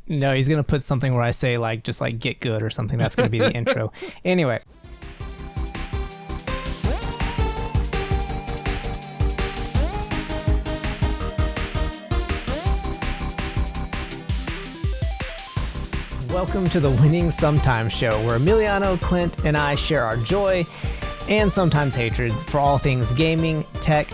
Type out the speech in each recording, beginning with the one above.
No, he's gonna put something where I say like just like get good or something. That's gonna be the intro. Anyway. Welcome to the Winning Sometimes show, where Emiliano, Clint, and I share our joy and sometimes hatred for all things gaming, tech,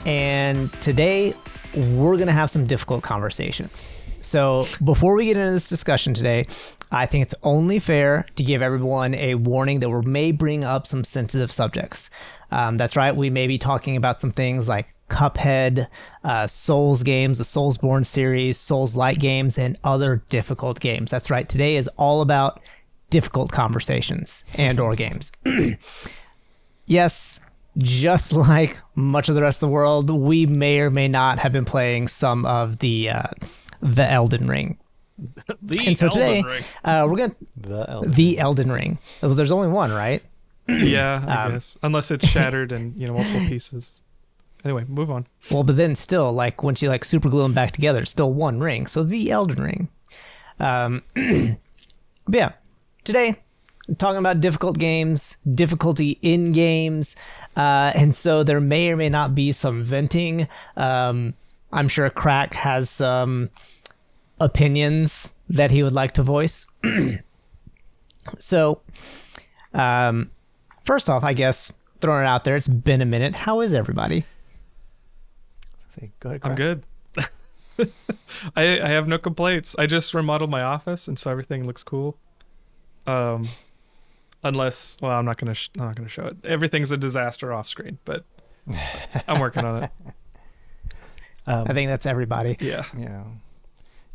and today we're going to have some difficult conversations. So before we get into this discussion today, I think it's only fair to give everyone a warning that we may bring up some sensitive subjects. That's right, we may be talking about some things like Cuphead, Souls games, the Soulsborne series, Souls-like games, and other difficult games. That's right, today is all about difficult conversations and or games. Yes, just like much of the rest of the world, we may or may not have been playing some of the Elden Ring. And so today, we're going to... The Elden Ring. Well, there's only one, right? Yeah, I guess. Unless it's shattered and, multiple pieces. Anyway, move on. Well, but then still, like, once you, like, super glue them back together, it's still one ring. So the Elden Ring. But yeah, today, I'm talking about difficult games, difficulty in games, and so there may or may not be some venting. I'm sure Crack has some opinions that he would like to voice. So, first off, I guess, throwing it out there, it's been a minute. How is everybody? Go ahead, Crack. I'm good. I have no complaints. I just remodeled my office, and so everything looks cool. Unless, well, I'm not gonna show it. Everything's a disaster off screen, but I'm working on it. I think that's everybody. Yeah.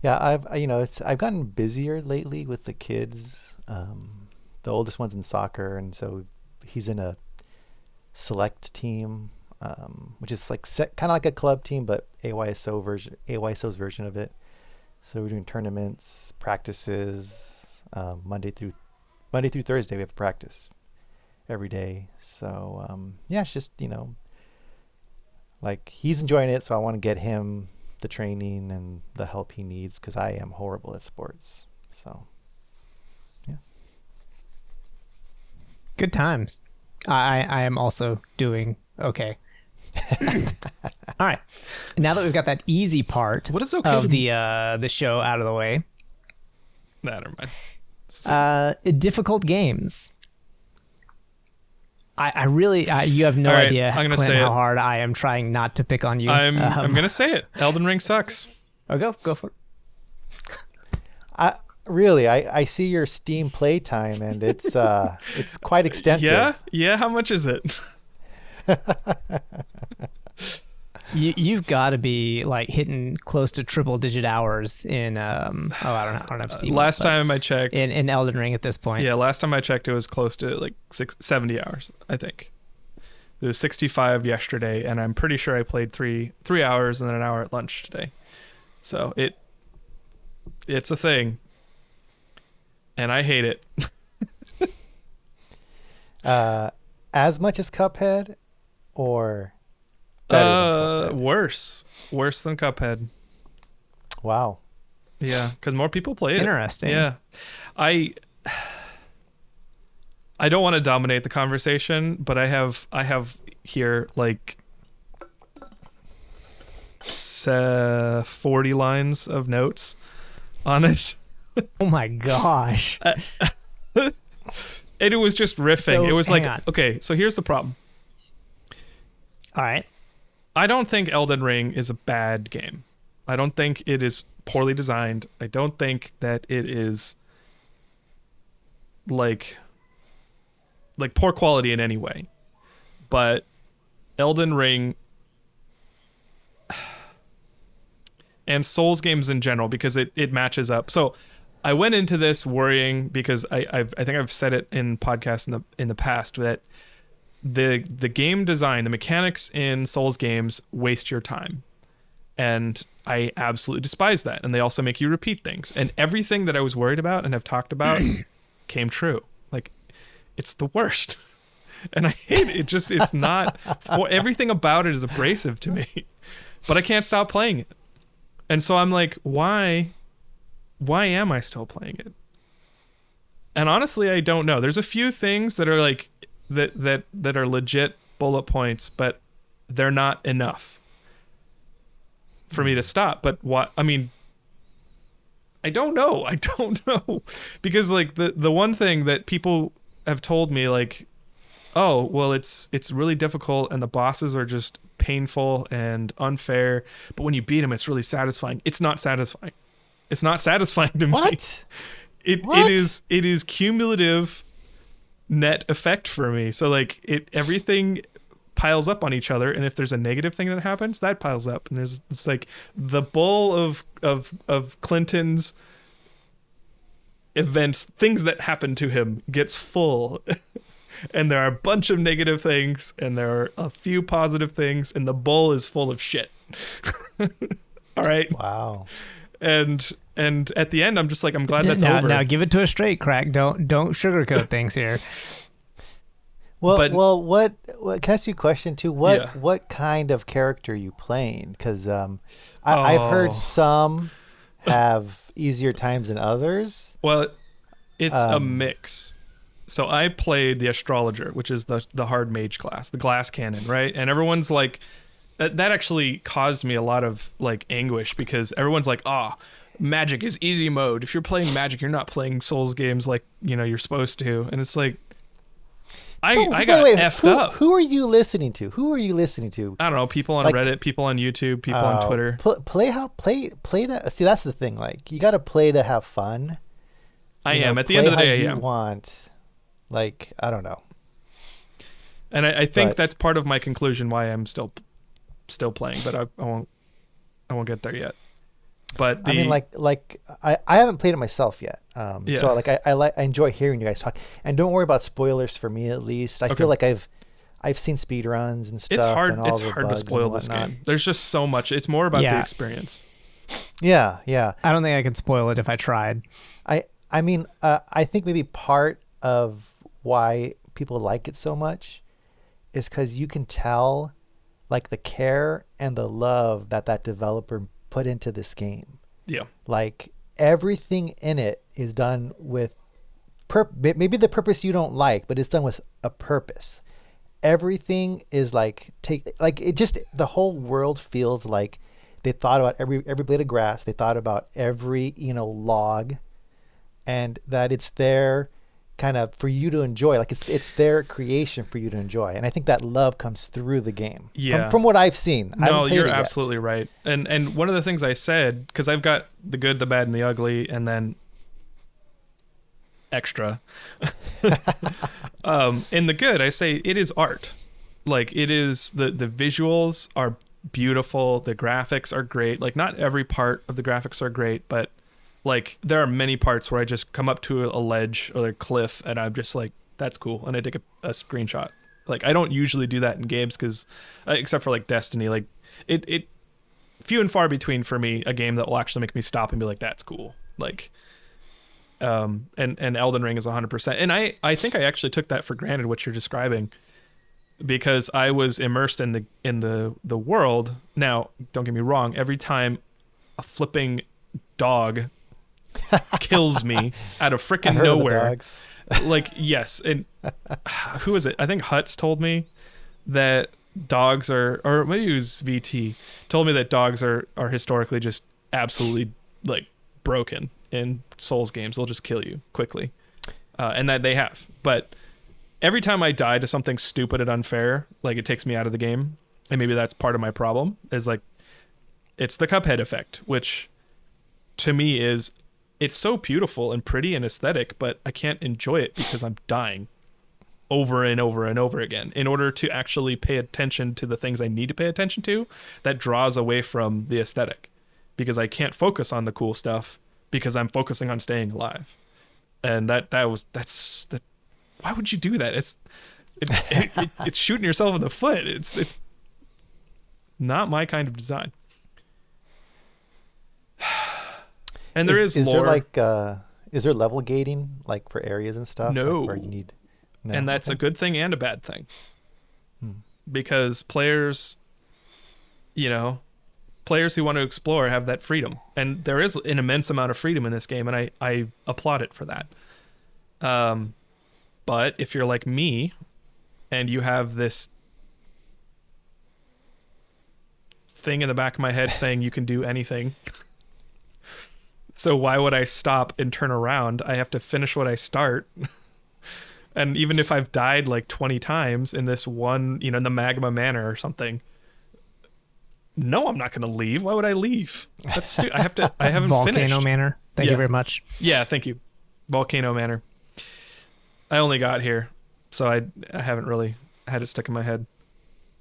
I've gotten busier lately with the kids. The oldest one's in soccer, and so he's in a select team, which is like kind of like a club team, but AYSO's version of it. So we're doing tournaments, practices, Monday through Thursday. We have practice every day. So it's just like he's enjoying it, so I want to get him the training and the help he needs because I am horrible at sports. So yeah, good times. I am also doing okay. All right, now that we've got that easy part what is okay of the show out of the way, never mind. Difficult games. I really you have no idea, Clint, how hard I am trying not to pick on you. I'm gonna say it. Elden Ring sucks. Oh, go for it. I see your Steam playtime, and it's quite extensive. Yeah. How much is it? You've got to be like hitting close to triple-digit hours in I don't have Steam. Last time I checked, in Elden Ring at this point. Yeah, last time I checked, it was close to like 70 hours. I think it was 65 yesterday, and I'm pretty sure I played three hours and then an hour at lunch today. So it's a thing, and I hate it. As much as Cuphead, or worse than Cuphead. Wow. Yeah, because more people play it. Interesting. Yeah, I don't want to dominate the conversation, but I have here like 40 lines of notes on it. Oh my gosh. And it was just riffing. So, it was like, on. Okay, so here's the problem. All right. I don't think Elden Ring is a bad game. I don't think it is poorly designed. I don't think that it is like poor quality in any way. But Elden Ring and Souls games in general, because it matches up. So I went into this worrying because I think I've said it in podcasts in the past that the game design, the mechanics in Souls games waste your time. And I absolutely despise that. And they also make you repeat things. And everything that I was worried about and have talked about came true. Like, it's the worst. And I hate it. It's not, everything about it is abrasive to me. But I can't stop playing it. And so I'm like, why why am I still playing it? And honestly, I don't know. There's a few things that are like that are legit bullet points, but they're not enough for me to stop. But what I mean, I don't know. I don't know. Because like the one thing that people have told me, like, oh, well, it's really difficult and the bosses are just painful and unfair, but when you beat them, it's really satisfying. It's not satisfying. It's not satisfying to me. What? It is cumulative net effect for me. So like everything piles up on each other, and if there's a negative thing that happens, that piles up, and it's like the bowl of Clinton's events, things that happen to him, gets full. And there are a bunch of negative things, and there are a few positive things, and the bowl is full of shit. All right. Wow. And at the end, I'm just like, I'm glad that's over. Now give it to a straight, Crack. Don't sugarcoat things here. Well, what can I ask you a question too? What kind of character are you playing? Because I've heard some have easier times than others. Well, it's a mix. So I played the astrologer, which is the hard mage class, the glass cannon, right? And everyone's like, that actually caused me a lot of like anguish, because everyone's like, magic is easy mode. If you're playing magic, you're not playing Souls games like, you're supposed to. And it's like, I got effed up. Who are you listening to? I don't know, people on Reddit, people on YouTube, people on Twitter. Play to see, that's the thing. Like, you got to play to have fun. I am. At the end of the day, I am. Like, I don't know. And I think that's part of my conclusion why I'm still playing, but I won't get there yet. But I mean, I haven't played it myself yet. So like I enjoy hearing you guys talk. And don't worry about spoilers for me, at least. I feel like I've seen speedruns and stuff. It's hard. And all it's the hard to bugs spoil and this whatnot. game. There's just so much. It's more about the experience. Yeah. I don't think I could spoil it if I tried. I mean, I think maybe part of why people like it so much is because you can tell, like, the care and the love that developer put into this game. Yeah. Like, everything in it is done with maybe the purpose you don't like, but it's done with a purpose. Everything is the whole world feels like they thought about every blade of grass. They thought about every, log, and that it's there kind of for you to enjoy. Like, it's their creation for you to enjoy. And I think that love comes through the game. Yeah. From what I've seen. No, you're absolutely right. And one of the things I said, because I've got the good, the bad, and the ugly, and then extra. In the good, I say it is art. Like, it is, the visuals are beautiful. The graphics are great. Like, not every part of the graphics are great, but like, there are many parts where I just come up to a ledge or a cliff and I'm just like, that's cool. And I take a screenshot. Like, I don't usually do that in games because, except for like Destiny, like it few and far between for me, a game that will actually make me stop and be like, that's cool. Like, and Elden Ring is 100%. And I think I actually took that for granted, what you're describing, because I was immersed in the world. Now, don't get me wrong. Every time a flipping dog kills me out of freaking nowhere. Like, yes. And who is it? I think Huts told me that dogs are, or maybe it was VT, told me that dogs are historically just absolutely like broken in Souls games. They'll just kill you quickly. And that they have. But every time I die to something stupid and unfair, like, it takes me out of the game. And maybe that's part of my problem, is like, it's the Cuphead effect, which to me is, it's so beautiful and pretty and aesthetic, but I can't enjoy it because I'm dying over and over and over again in order to actually pay attention to the things I need to pay attention to. That draws away from the aesthetic, because I can't focus on the cool stuff because I'm focusing on staying alive. And that's why would you do that? It's shooting yourself in the foot. It's not my kind of design. And there is lore. There like is there level gating, like, for areas and stuff? No. Like, where you need, and that's a good thing and a bad thing. Because players, players who want to explore have that freedom, and there is an immense amount of freedom in this game, and I applaud it for that. But if you're like me and you have this thing in the back of my head saying you can do anything, so why would I stop and turn around? I have to finish what I start. And even if I've died like 20 times in this one, in the Magma Manor or something, no, I'm not going to leave. Why would I leave? That's I haven't Volcano finished. Manor. Thank you very much. Yeah, thank you. Volcano Manor. I only got here, so I haven't really had it stuck in my head.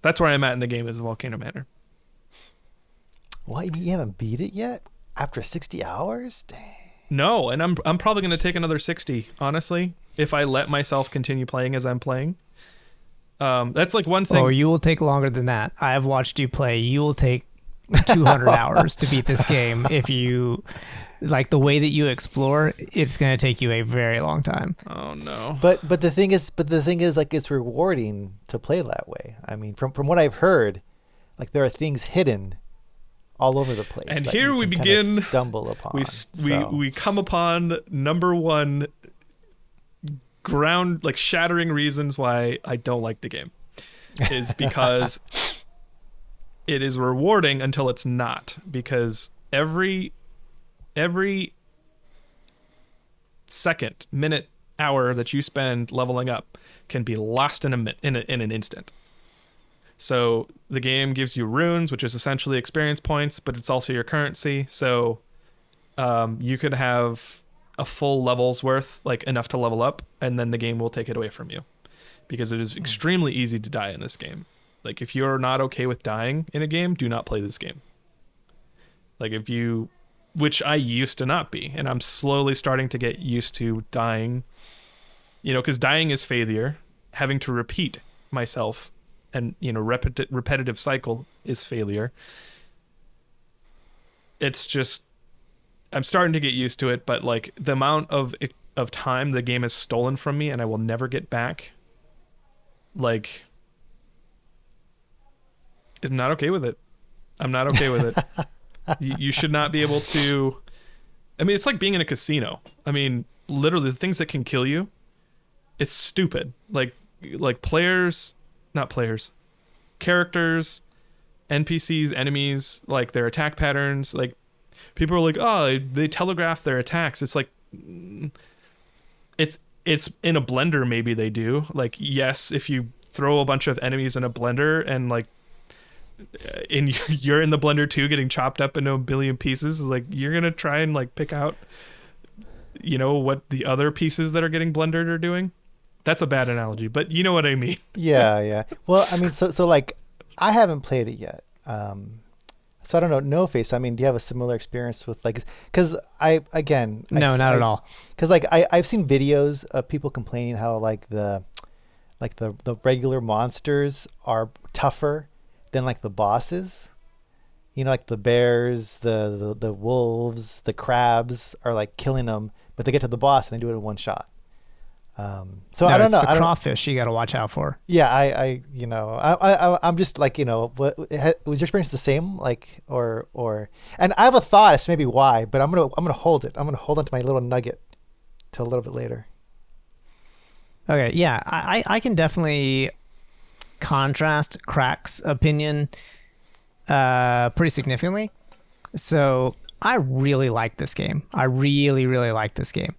That's where I'm at in the game, is Volcano Manor. What? You haven't beat it yet? After 60 hours? Dang. No, and I'm probably going to take another 60, honestly, if I let myself continue playing as I'm playing. That's like one thing. Oh, you will take longer than that. I have watched you play. You will take 200 hours to beat this game. If you like the way that you explore, it's going to take you a very long time. Oh no. But the thing is like it's rewarding to play that way. I mean, from what I've heard, like there are things hidden all over the place. And that here we begin. Stumble upon. We come upon number one ground, like shattering reasons why I don't like the game, is because it is rewarding until it's not. Because every second, minute, hour that you spend leveling up can be lost in an instant. So the game gives you runes, which is essentially experience points, but it's also your currency. So you could have a full level's worth, like enough to level up, and then the game will take it away from you, because it is extremely easy to die in this game. Like if you're not okay with dying in a game, do not play this game. Like which I used to not be, and I'm slowly starting to get used to dying, because dying is failure. Having to repeat myself and repetitive cycle is failure. It's just, I'm starting to get used to it, but like the amount of time the game has stolen from me and I will never get back, like, I'm not okay with it. I'm not okay with it. You should not be able to. I mean, it's like being in a casino. I mean, literally the things that can kill you, it's stupid. Like characters, NPCs, enemies, like their attack patterns. Like people are like, oh, they telegraph their attacks. It's like, it's in a blender. Maybe they do. Like, yes, if you throw a bunch of enemies in a blender and like, you're in the blender too, getting chopped up into a billion pieces, like you're gonna try and like pick out what the other pieces that are getting blendered are doing. That's a bad analogy, but you know what I mean. Yeah. Well, I mean, so like I haven't played it yet, so I don't know. No Face, I mean, do you have a similar experience with like, because no, not at all, because like I've seen videos of people complaining how like the regular monsters are tougher than like the bosses, like the bears, the wolves, the crabs are like killing them, but they get to the boss and they do it in one shot. So no, I don't it's know. The crawfish you got to watch out for. Yeah, I'm just like, what was your experience the same? Like, or, and I have a thought as to maybe why, but I'm gonna hold it. I'm gonna hold on to my little nugget till a little bit later. Okay, yeah, I can definitely contrast Crack's opinion pretty significantly. So I really like this game. I really, really like this game.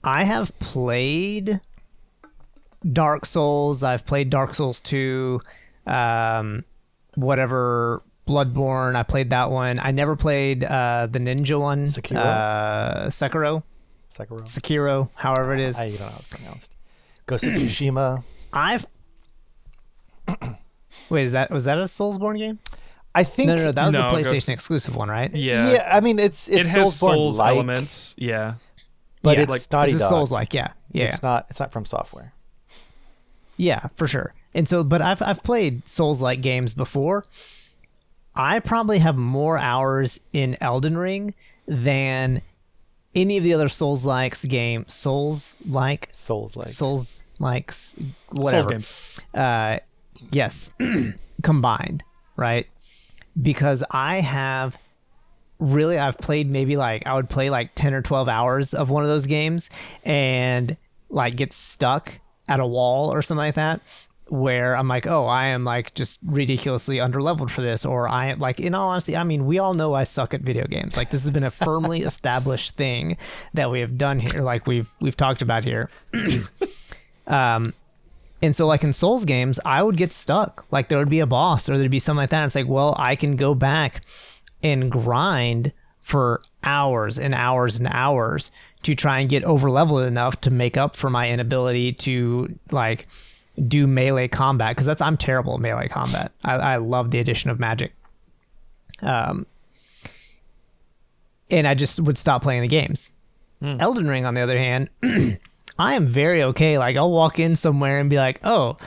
I have played Dark Souls. I've played Dark Souls 2, whatever, Bloodborne. I played that one. I never played the ninja one. Sekiro, however it is. I don't know how it's pronounced. Ghost of Tsushima. Wait, was that a Soulsborne game? I think no, that was the PlayStation exclusive one, right? Yeah. I mean, it has Souls like elements. Yeah, but yeah, it's like Naughty Dog. Dog. Souls-like, yeah. It's not From Software. Yeah, for sure. And so, but I've played Souls-like games before. I probably have more hours in Elden Ring than any of the other Souls-likes whatever. Souls games. Yes, combined. right? Because I've played maybe like, I would play like 10 or 12 hours of one of those games and like get stuck at a wall or something like that, where I'm like, oh, I am like just ridiculously underleveled for this. Or I am like, in all honesty, I mean, we all know I suck at video games. Like this has been a firmly established thing that we have done here. Like we've talked about here. And so like in Souls games, I would get stuck. Like there would be a boss or there'd be something like that. And it's like, well, I can go back and grind for hours and hours and hours to try and get over leveled enough to make up for my inability to like do melee combat, because I'm terrible at melee combat. I love the addition of magic. And I just would stop playing the games. Elden Ring, on the other hand, I am very okay. Like I'll walk in somewhere and be like, oh,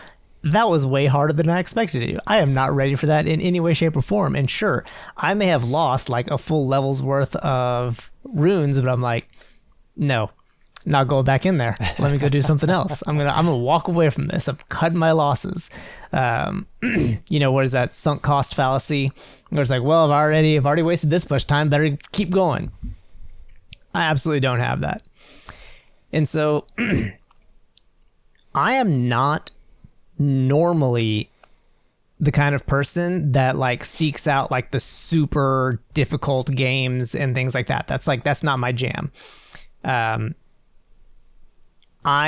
that was way harder than I expected it to. I am not ready for that in any way, shape, or form. And sure, I may have lost like a full level's worth of runes, but I'm like, no, not going back in there. Let me go do something else. I'm gonna walk away from this. I'm cutting my losses. You know, what is that sunk cost fallacy? Where it's like, well, I've already wasted this much time. Better keep going. I absolutely don't have that. And so I am not normally the kind of person that like seeks out like the super difficult games and things like that. That's not my jam. I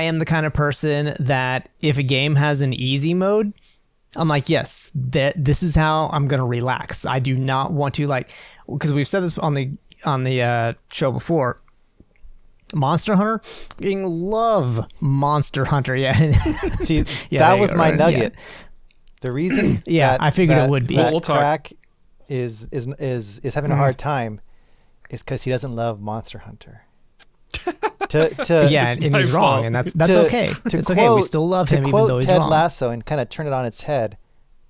am the kind of person that if a game has an easy mode, I'm like, yes, this is how I'm going to relax. I do not want to, like, because we've said this on the show before, Monster Hunter, you love Monster Hunter. Yeah. See, Yeah, that was my nugget. Yeah. The reason Yeah, I figured it would be. that We'll talk. Crack is having a hard time is because he doesn't love Monster Hunter. Yeah, and he's my wrong, fault. and that's To- okay. to It's okay. We quote- still love to him even quote though he's Ted wrong. Lasso and kind of turn it on its head,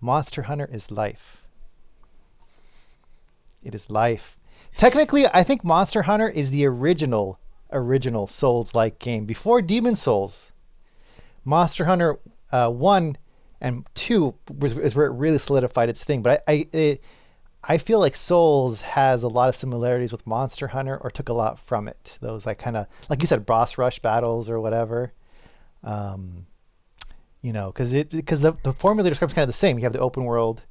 Monster Hunter is life. It is life. Technically, I think Monster Hunter is the original Souls-like game before Demon Souls. Monster Hunter 1 and 2 is where it really solidified its thing. But I feel like Souls has a lot of similarities with Monster Hunter, or took a lot from it. Those like kind of, like you said, boss rush battles or whatever. You know, because the formula describes kind of the same. You have the open world,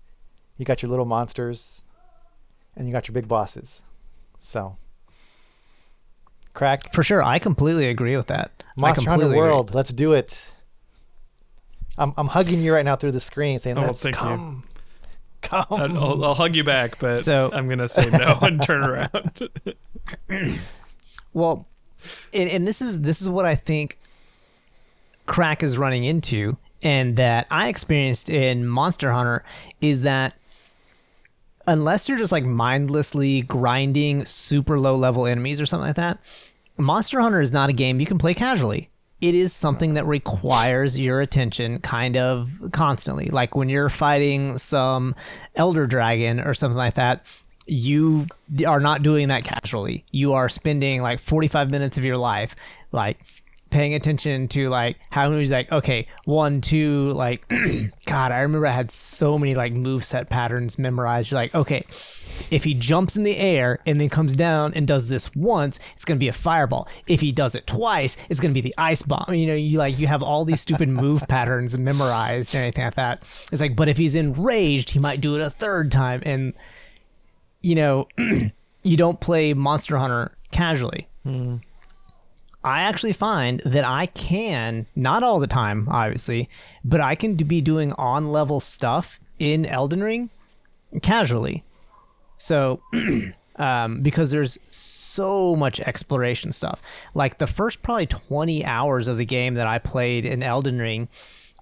you got your little monsters, and you got your big bosses. So, Crack, For sure, I completely agree with that. Monster Hunter completely World, agree. let's do it. I'm hugging you right now through the screen, saying, Oh, "Let's thank you. come." I'll hug you back, but So- I'm gonna say no and turn around. Well, and this is what I think Crack is running into, and that I experienced in Monster Hunter, is that unless you're just like mindlessly grinding super low level enemies or something like that, Monster Hunter is not a game you can play casually. It is something that requires your attention kind of constantly. Like when you're fighting some elder dragon or something like that, you are not doing that casually. You are spending like 45 minutes of your life like paying attention to like how he's like, okay, 1, 2, like God, I remember I had so many like moveset patterns memorized. You're like, okay, if he jumps in the air and then comes down and does this once, it's gonna be a fireball. If he does it twice, it's gonna be the ice bomb. You know, you have all these stupid move patterns memorized and anything like that. It's like, but if he's enraged, he might do it a third time. And you know, you don't play Monster Hunter casually. I actually find that I can, not all the time, obviously, but I can be doing on-level stuff in Elden Ring casually. So, because there's so much exploration stuff. Like the first probably 20 hours of the game that I played in Elden Ring,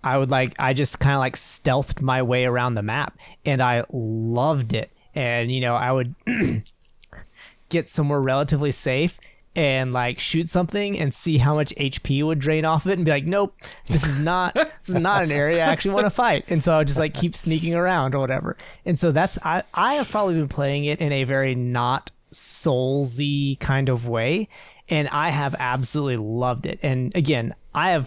I just kind of like stealthed my way around the map, and I loved it. And, you know, I would get somewhere relatively safe and like shoot something and see how much HP would drain off of it and be like, nope, this is not an area I actually want to fight. And so I would just like keep sneaking around or whatever. And so I have probably been playing it in a very not Soulsy kind of way, and I have absolutely loved it. And again, I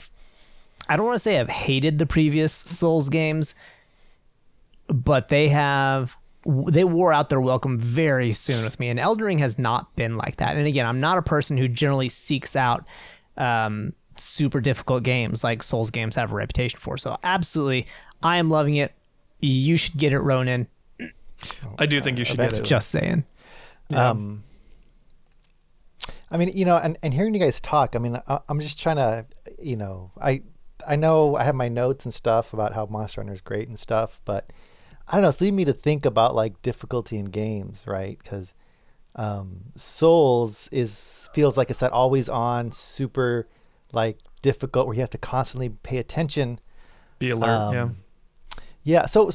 don't want to say I've hated the previous Souls games, but they wore out their welcome very soon with me, and Elden Ring has not been like that. And again, I'm not a person who generally seeks out super difficult games like Souls games have a reputation for. So absolutely, I am loving it. You should get it, Ronan. I do think you should get it. Just saying. Yeah. I mean, and hearing you guys talk, I mean, I'm just trying to, I know I have my notes and stuff about how Monster Hunter is great and stuff, but I don't know, it's leading me to think about like difficulty in games, right? Because Souls feels like it's that always on, super like difficult where you have to constantly pay attention. Be alert, yeah. Yeah, so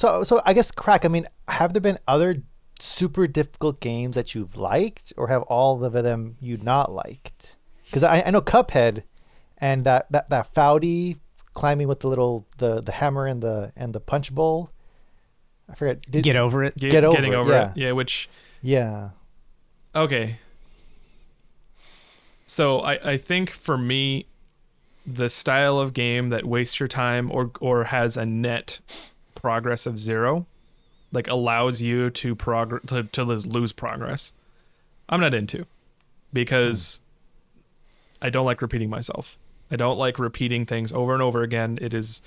I guess, Crack, I mean, have there been other super difficult games that you've liked, or have all of them you not liked? Because I know Cuphead and that Foudy climbing with the hammer and the punch bowl. I forget. Get over it. Getting over yeah. it. Yeah, which... Yeah. Okay. So I think for me, the style of game that wastes your time or has a net progress of 0, like allows you to lose progress, I'm not into, because I don't like repeating myself. I don't like repeating things over and over again. It is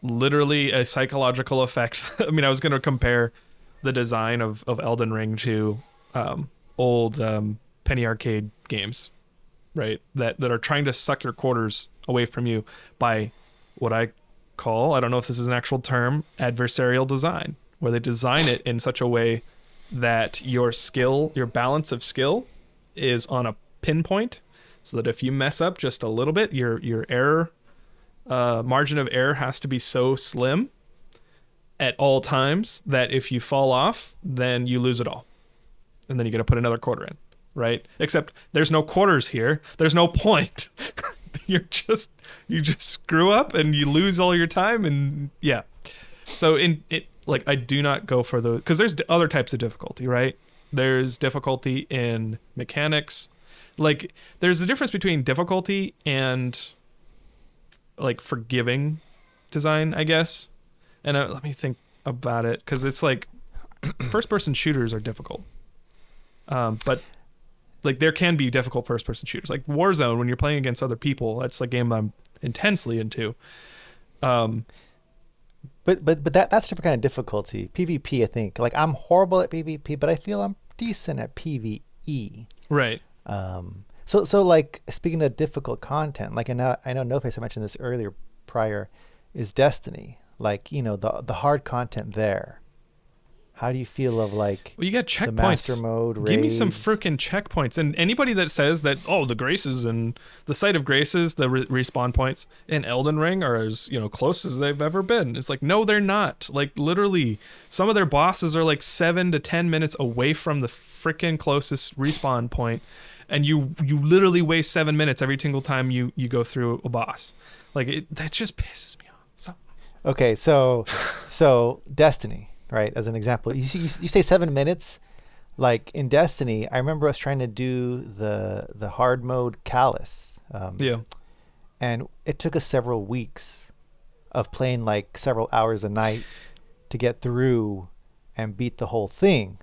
literally a psychological effect. I mean, I was going to compare the design of Elden Ring to old penny arcade games, right? That are trying to suck your quarters away from you by what I call, I don't know if this is an actual term, adversarial design, where they design it in such a way that your balance of skill is on a pinpoint, so that if you mess up just a little bit, your error margin of error has to be so slim at all times that if you fall off, then you lose it all, and then you got to put another quarter in, right? Except there's no quarters here. There's no point. You just screw up and you lose all your time, and yeah. So I do not go for those, because there's other types of difficulty, right? There's difficulty in mechanics. Like, there's a difference between difficulty and like forgiving design, I guess. And let me think about it, because it's like first-person shooters are difficult, but like there can be difficult first-person shooters, like Warzone. When you're playing against other people, that's a game I'm intensely into. But that's a different kind of difficulty. PvP, I think. Like, I'm horrible at PvP, but I feel I'm decent at PvE. Right. So like, speaking of difficult content, like I know No Face, I mentioned this earlier prior, is Destiny. Like, the hard content there. How do you feel of like, well, you got checkpoints, the master mode raids? Give me some freaking checkpoints. And anybody that says that, the Graces and the site of Graces, the respawn points in Elden Ring are as close as they've ever been. It's like, no, they're not. Like, literally, some of their bosses are like 7 to 10 minutes away from the freaking closest respawn point, and you literally waste 7 minutes every single time you go through a boss. Like, that just pisses me off. So. Okay, so Destiny. Right, as an example, you say 7 minutes. Like in Destiny, I remember us trying to do the hard mode Callus. And it took us several weeks of playing like several hours a night to get through and beat the whole thing.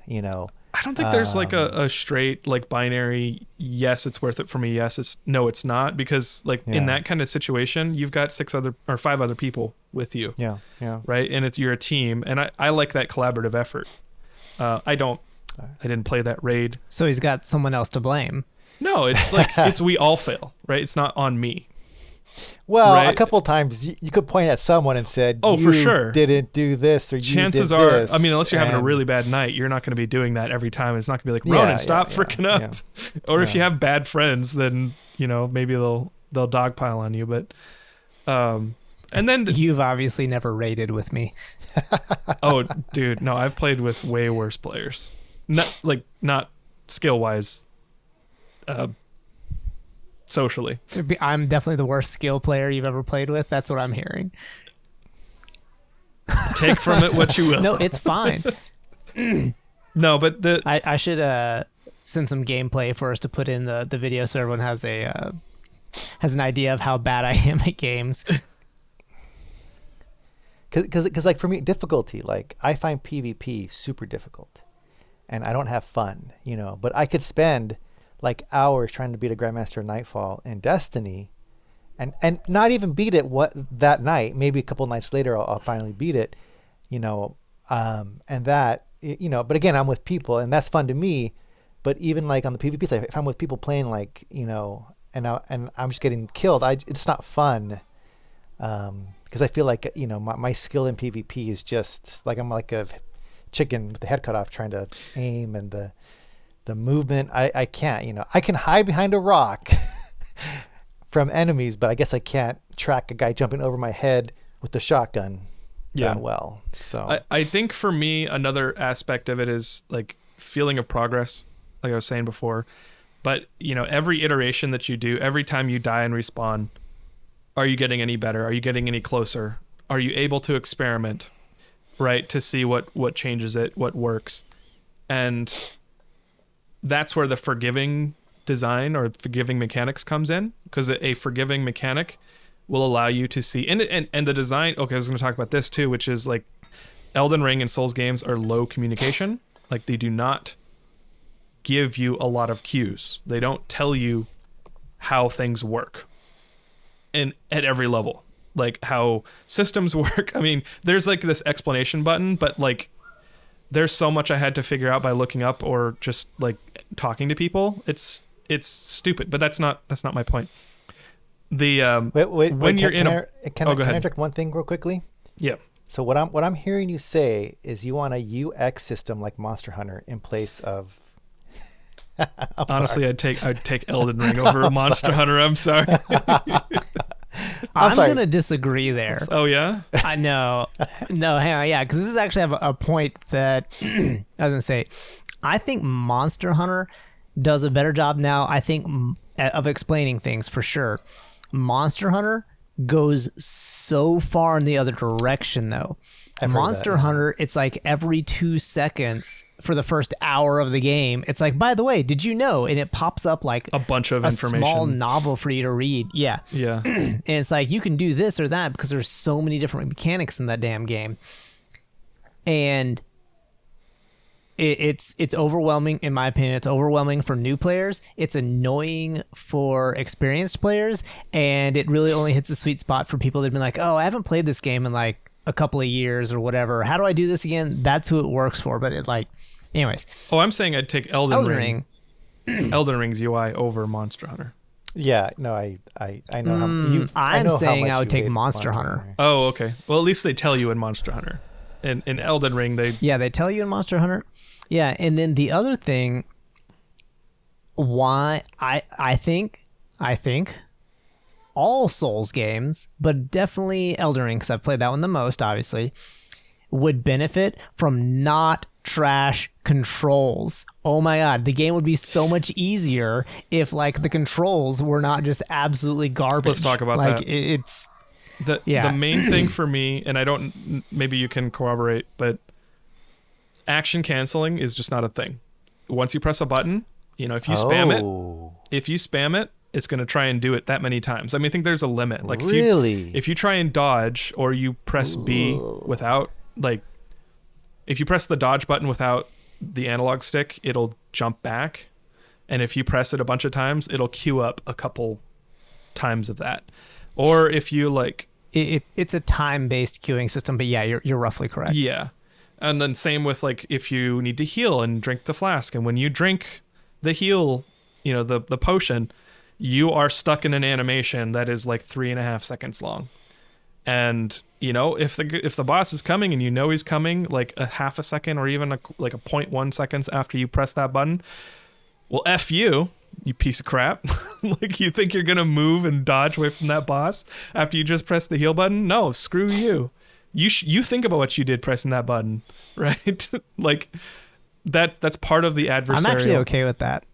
I don't think there's like a straight like binary, yes, it's worth it for me, yes, it's not, because like in that kind of situation, you've got 5 other people with you. Yeah. Right? And you're a team, and I like that collaborative effort. I didn't play that raid. So he's got someone else to blame. No, it's like we all fail, right? It's not on me. Well, right? A couple of times you could point at someone and said, for sure, didn't do this, or chances you did this. I mean, unless you're having a really bad night, you're not going to be doing that every time. It's not going to be like, Ronan, stop freaking up. Yeah. Or if you have bad friends, then maybe they'll dogpile on you. But and then you've obviously never raided with me. Oh, dude, no, I've played with way worse players. Not skill wise. Socially, I'm definitely the worst skill player you've ever played with. That's what I'm hearing. Take from it what you will. No, it's fine. No, but I should send some gameplay for us to put in the video so everyone has an idea of how bad I am at games. Because like for me, difficulty, like I find PvP super difficult and I don't have fun, but I could spend like hours trying to beat a Grandmaster Nightfall in Destiny and not even beat it that night. Maybe a couple nights later, I'll finally beat it, and that, but again, I'm with people and that's fun to me. But even like on the PvP side, if I'm with people playing like, and I'm just getting killed, it's not fun. Because I feel like, my skill in PvP is just like I'm like a chicken with the head cut off trying to aim, and the movement, I can't, I can hide behind a rock from enemies, but I guess I can't track a guy jumping over my head with the shotgun that well. So I think for me, another aspect of it is like feeling of progress, like I was saying before. But, every iteration that you do, every time you die and respawn, are you getting any better? Are you getting any closer? Are you able to experiment, right? To see what changes it, what works. And that's where the forgiving design or forgiving mechanics comes in, because a forgiving mechanic will allow you to see, and the design, okay, I was going to talk about this too, which is like Elden Ring and Souls games are low communication. Like they do not give you a lot of cues. They don't tell you how things work. And at every level, like how systems work. I mean, there's like this explanation button, but like there's so much I had to figure out by looking up or just like talking to people. It's stupid, but that's not my point. The when you're in can I interject one thing real quickly? Yeah. So what I'm hearing you say is you want a UX system like Monster Hunter in place of. Honestly, I'd take Elden Ring over Monster Hunter. I'm sorry. I'm going to disagree there. Oh, yeah? I know. No, hang on. Yeah, because this is actually have a point that I was going to say. I think Monster Hunter does a better job now, I think, of explaining things for sure. Monster Hunter goes so far in the other direction, though. Monster Hunter, it's like every 2 seconds for the first hour of the game, it's like, by the way, did you know? And it pops up like a bunch of information, small novel for you to read. Yeah. And it's like you can do this or that because there's so many different mechanics in that damn game. And it's overwhelming, in my opinion. It's overwhelming for new players. It's annoying for experienced players, and it really only hits the sweet spot for people that've been like, oh, I haven't played this game in like a couple of years or whatever. How do I do this again? That's who it works for. But it like, anyways. Oh, I'm saying I'd take Elden Ring. Elden Ring's UI over Monster Hunter. Yeah, no, I know how you. I'm saying I would take Monster Hunter. Oh, okay. Well, at least they tell you in Monster Hunter. In Elden Ring, they tell you in Monster Hunter. Yeah, and then the other thing, why I think all Souls games, but definitely Elden Ring, because I've played that one the most, obviously, would benefit from not trash controls. Oh my god, the game would be so much easier if like the controls were not just absolutely garbage. Let's talk about like, that. It's the main thing for me, and I don't, maybe you can corroborate, but action canceling is just not a thing. Once you press a button, if you spam it, it's going to try and do it that many times. I mean, I think there's a limit. Like if you try and dodge, or you press B without, like, if you press the dodge button without the analog stick, it'll jump back. And if you press it a bunch of times, it'll queue up a couple times of that. Or if you like, it's a time-based queuing system, but yeah, you're roughly correct. Yeah. And then same with like if you need to heal and drink the flask, and when you drink the heal, the potion, you are stuck in an animation that is like 3.5 seconds long. And if the boss is coming and he's coming like a half a second or even like a 0.1 seconds after you press that button, well, F you piece of crap. Like, you think you're gonna move and dodge away from that boss after you just press the heal button? No, screw you. You think about what you did pressing that button, right? Like that's part of the adversarial. I'm actually okay with that.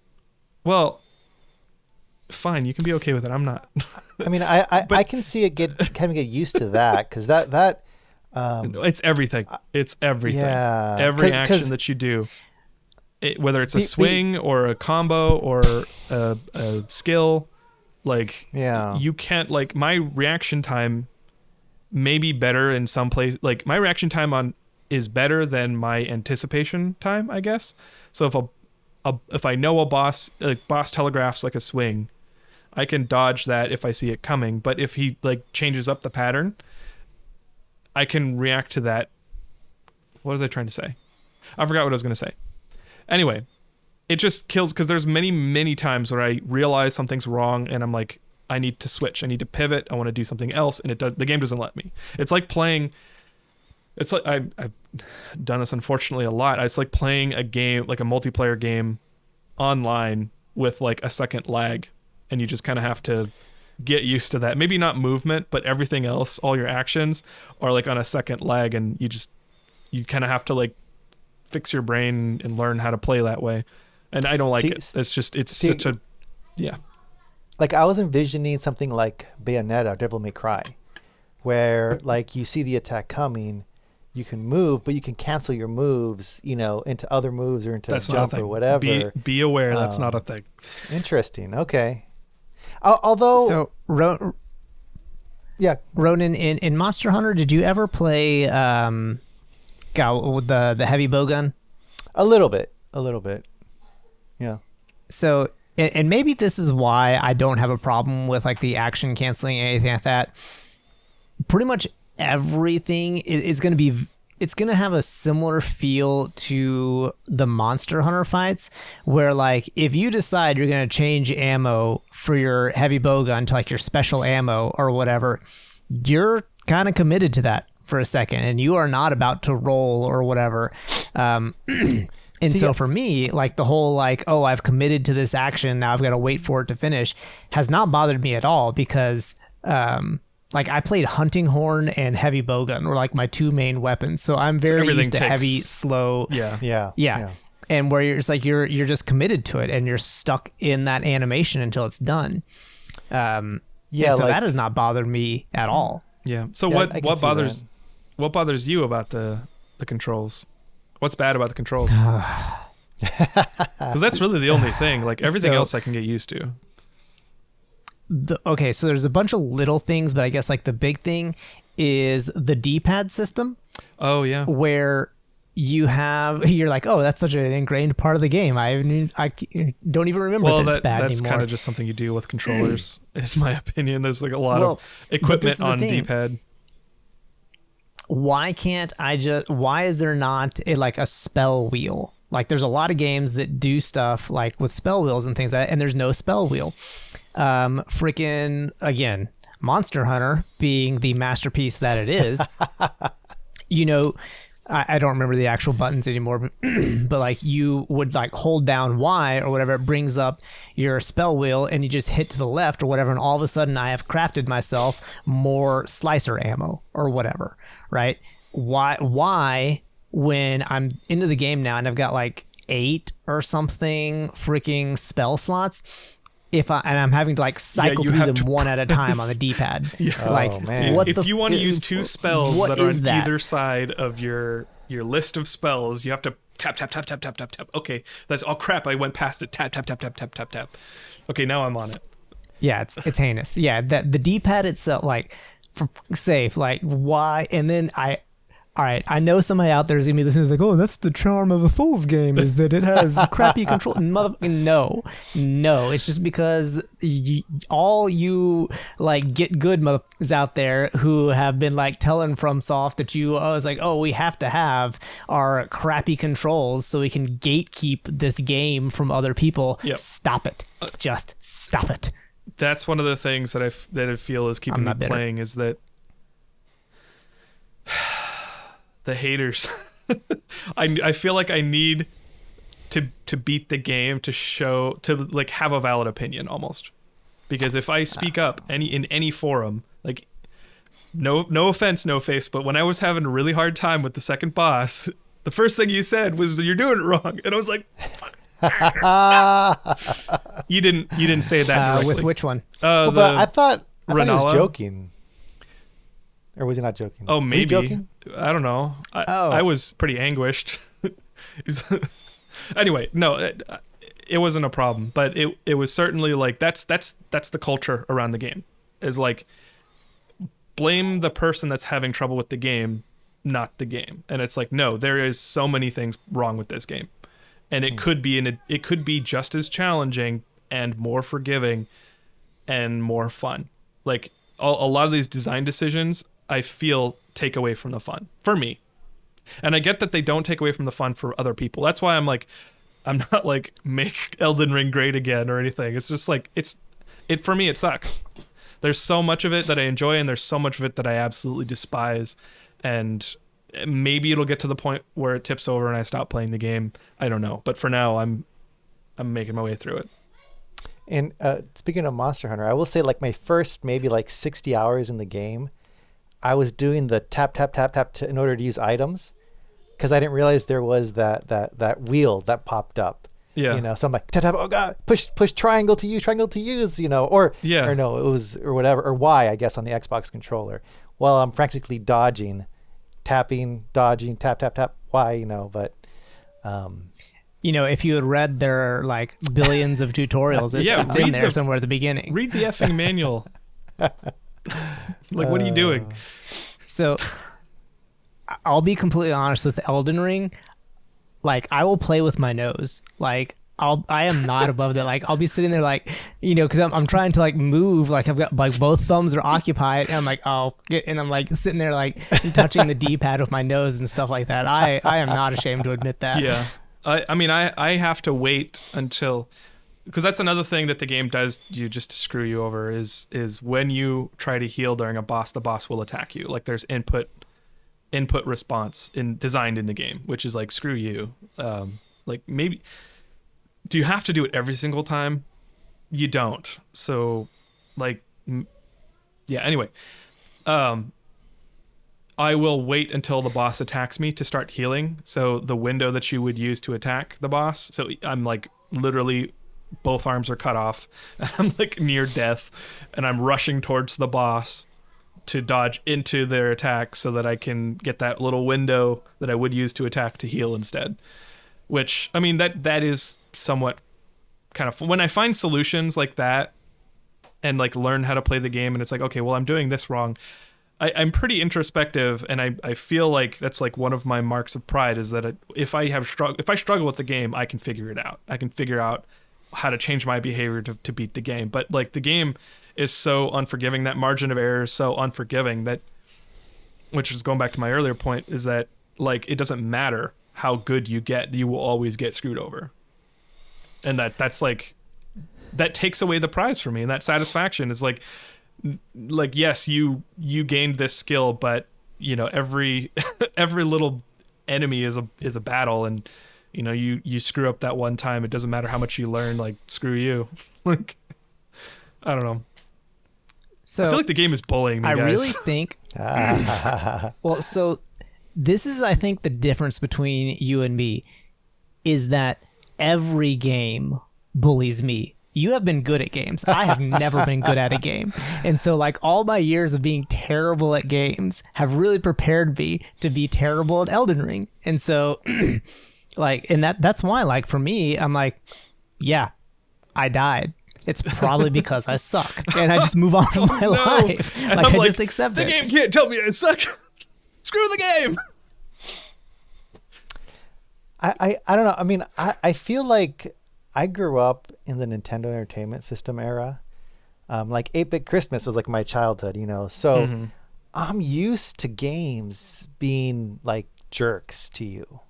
Well, fine, you can be okay with it. I'm not. I mean, I can see it kind of get used to that, because that it's everything. It's everything. Yeah, every action that you do, whether it's a swing or a combo or a skill, like you can't, like, my reaction time maybe better in some place. Like my reaction time on is better than my anticipation time, I guess. So if I know a boss telegraphs like a swing, I can dodge that if I see it coming. But if he like changes up the pattern, I can react to that. What was I trying to say? I forgot what I was going to say. Anyway, it just kills because there's many times where I realize something's wrong and I'm like, I need to switch. I need to pivot. I want to do something else, and the game doesn't let me. It's like playing. It's like I've done this unfortunately a lot. It's like playing a game, like a multiplayer game, online with like a second lag, and you just kind of have to get used to that. Maybe not movement, but everything else, all your actions are like on a second lag, and you kind of have to like fix your brain and learn how to play that way. And I don't like it. It's just such a yeah. Like I was envisioning something like Bayonetta or Devil May Cry, where like you see the attack coming, you can move, but you can cancel your moves, into other moves or into that's jump or whatever. Be aware that's not a thing. Interesting. Okay. Although, so yeah, Ronan, in Monster Hunter, did you ever play with the heavy bowgun? A little bit. Yeah. So, and maybe this is why I don't have a problem with like the action canceling and anything like that. Pretty much everything is going to be, it's going to have a similar feel to the Monster Hunter fights, where like if you decide you're going to change ammo for your heavy bowgun to like your special ammo or whatever, you're kind of committed to that for a second, and you are not about to roll or whatever. And so for me, like the whole like, oh, I've committed to this action, now I've got to wait for it to finish, has not bothered me at all, because like I played hunting horn and heavy bowgun were like my two main weapons. So I'm very used to heavy, slow. Yeah. And where you're just like, you're just committed to it and you're stuck in that animation until it's done. So like, that has not bothered me at all. Yeah. So what bothers you about the controls? What's bad about the controls? Because that's really the only thing. Like everything else I can get used to. Okay, so there's a bunch of little things, but I guess like the big thing is the D-pad system. Oh yeah. Where you're like, oh, that's such an ingrained part of the game. I don't even remember that it's bad anymore. That's kind of just something you do with controllers, is my opinion. There's like a lot of equipment on D-pad. Why is there not a spell wheel? Like there's a lot of games that do stuff like with spell wheels and things like that, and there's no spell wheel. Freaking again, Monster Hunter being the masterpiece that it is, I don't remember the actual buttons anymore, but like you would like hold down Y or whatever, it brings up your spell wheel and you just hit to the left or whatever, and all of a sudden I have crafted myself more slicer ammo or whatever, right? Why when I'm into the game now and I've got like 8 or something freaking spell slots, I'm having to like cycle through them one at a time on the D-pad. Like, man. If you want to use 2 spells that are on either side of your list of spells, you have to tap. Okay, that's crap. I went past it. Tap. Okay, now I'm on it. Yeah, it's heinous. Yeah, that the D-pad itself, like for safe, like why? And then all right, I know somebody out there is gonna be listening. Is like, oh, that's the charm of a Souls game, is that it has crappy control. No, it's just because all you like get good motherfuckers out there who have been like telling FromSoft that it's like, oh, we have to have our crappy controls so we can gatekeep this game from other people. Yep. Stop it, just stop it. That's one of the things that I feel is keeping me playing, is that the haters. I feel like I need to beat the game to like have a valid opinion almost, because if I speak up in any forum, like no offense, no face, but when I was having a really hard time with the second boss, the first thing you said was, you're doing it wrong, and I was like, you didn't say that directly. With which one? But I thought he was joking. Or was he not joking? Oh, maybe. Were you joking? I don't know. I was pretty anguished. Anyway, no, it wasn't a problem, but it was certainly like that's the culture around the game. Is like blame the person that's having trouble with the game, not the game. And it's like, no, there is so many things wrong with this game, and it could be just as challenging and more forgiving and more fun. Like a lot of these design decisions, I feel, take away from the fun for me. And I get that they don't take away from the fun for other people. That's why I'm not like make Elden Ring great again or anything. It's just like for me it sucks. There's so much of it that I enjoy, and there's so much of it that I absolutely despise. And maybe it'll get to the point where it tips over and I stop playing the game. I don't know. But for now, I'm making my way through it. And speaking of Monster Hunter, I will say like my first maybe like 60 hours in the game, I was doing the tap in order to use items, because I didn't realize there was that wheel that popped up. Yeah. You know, so I'm like, tap, oh God, push triangle to use, you know, or no, it was, or whatever, or Y, I guess, on the Xbox controller, while I'm frantically dodging, tapping, dodging, tap, Y, you know, but, you know, if you had read their like billions of tutorials, it's in there somewhere at the beginning. Read the effing manual. Like, what are you doing? So I'll be completely honest with Elden Ring. Like, I will play with my nose. Like, I am not above that. Like, I'll be sitting there like, you know, because I'm trying to like move. Like, I've got like both thumbs are occupied, and I'm like, and I'm like sitting there like touching the D-pad with my nose and stuff like that. I am not ashamed to admit that. Yeah. I mean, I have to wait until, because that's another thing that the game does you just to screw you over is when you try to heal during a boss, the boss will attack you. Like, there's input response designed in the game, which is like, screw you. Like, maybe, do you have to do it every single time? You don't. So like, yeah, anyway, I will wait until the boss attacks me to start healing. So the window that you would use to attack the boss, so I'm like literally both arms are cut off and I'm like near death, and I'm rushing towards the boss to dodge into their attack so that I can get that little window that I would use to attack to heal instead. Which, I mean, that is somewhat kind of, when I find solutions like that and like learn how to play the game, and it's like, okay, well, I'm doing this wrong. I'm pretty introspective, and I feel like that's like one of my marks of pride is that if I struggle with the game, I can figure it out. I can figure out how to change my behavior to beat the game. But like, the game is so unforgiving, that margin of error is so unforgiving, that, which is going back to my earlier point, is that like, it doesn't matter how good you get, you will always get screwed over. And that's like, that takes away the prize for me, and that satisfaction is like, yes, you gained this skill, but you know, every little enemy is a battle, and you know, you screw up that one time, it doesn't matter how much you learn, like, screw you. Like, I don't know. So I feel like the game is bullying me, guys. I really think well, so this is, I think, the difference between you and me is that every game bullies me. You have been good at games. I have never been good at a game. And so like, all my years of being terrible at games have really prepared me to be terrible at Elden Ring. And so like, and that's why, like, for me, I'm like, yeah, I died. It's probably because I suck. And I just move on with my life. Like, I just accept it. The game can't tell me I suck. Screw the game. I don't know. I mean, I feel like I grew up in the Nintendo Entertainment System era. Like 8-Bit Christmas was like my childhood, you know. So I'm used to games being like jerks to you.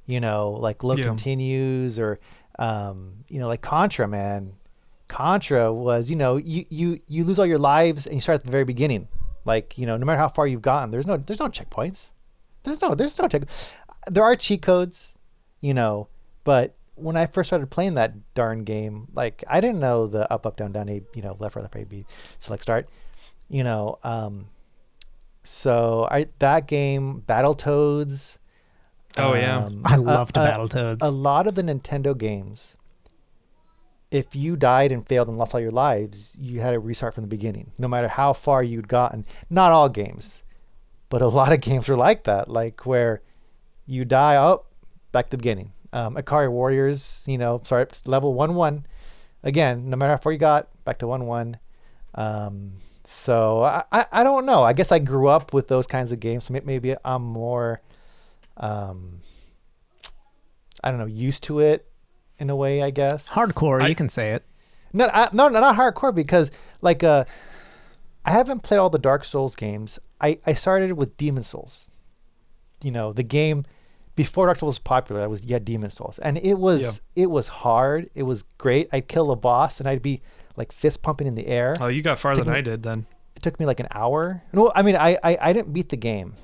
You know, like Low Continues, or you know, like Contra, man. Contra was, you know, you lose all your lives and you start at the very beginning. Like, you know, no matter how far you've gotten, there's no checkpoints. There's no check. There are cheat codes, you know, but when I first started playing that darn game, like, I didn't know the up, down, A, you know, left, right, A, B, select, start, you know. So that game, Battletoads. Oh yeah, I loved Battletoads. A lot of the Nintendo games, if you died and failed and lost all your lives, you had to restart from the beginning, no matter how far you'd gotten. Not all games, but a lot of games were like that, like where you die, back to the beginning. Ikari Warriors, you know, level 1-1. Again, no matter how far you got, back to 1-1. So I don't know. I guess I grew up with those kinds of games. So maybe I'm more, I don't know, used to it in a way, I guess. Hardcore, you can say it. No, not hardcore, because like I haven't played all the Dark Souls games. I started with Demon Souls. You know, the game before Dark Souls was popular. That was Demon Souls, and it was hard. It was great. I'd kill a boss and I'd be like fist pumping in the air. Oh, you got farther than I did then. It took me like an hour. No, I mean I didn't beat the game.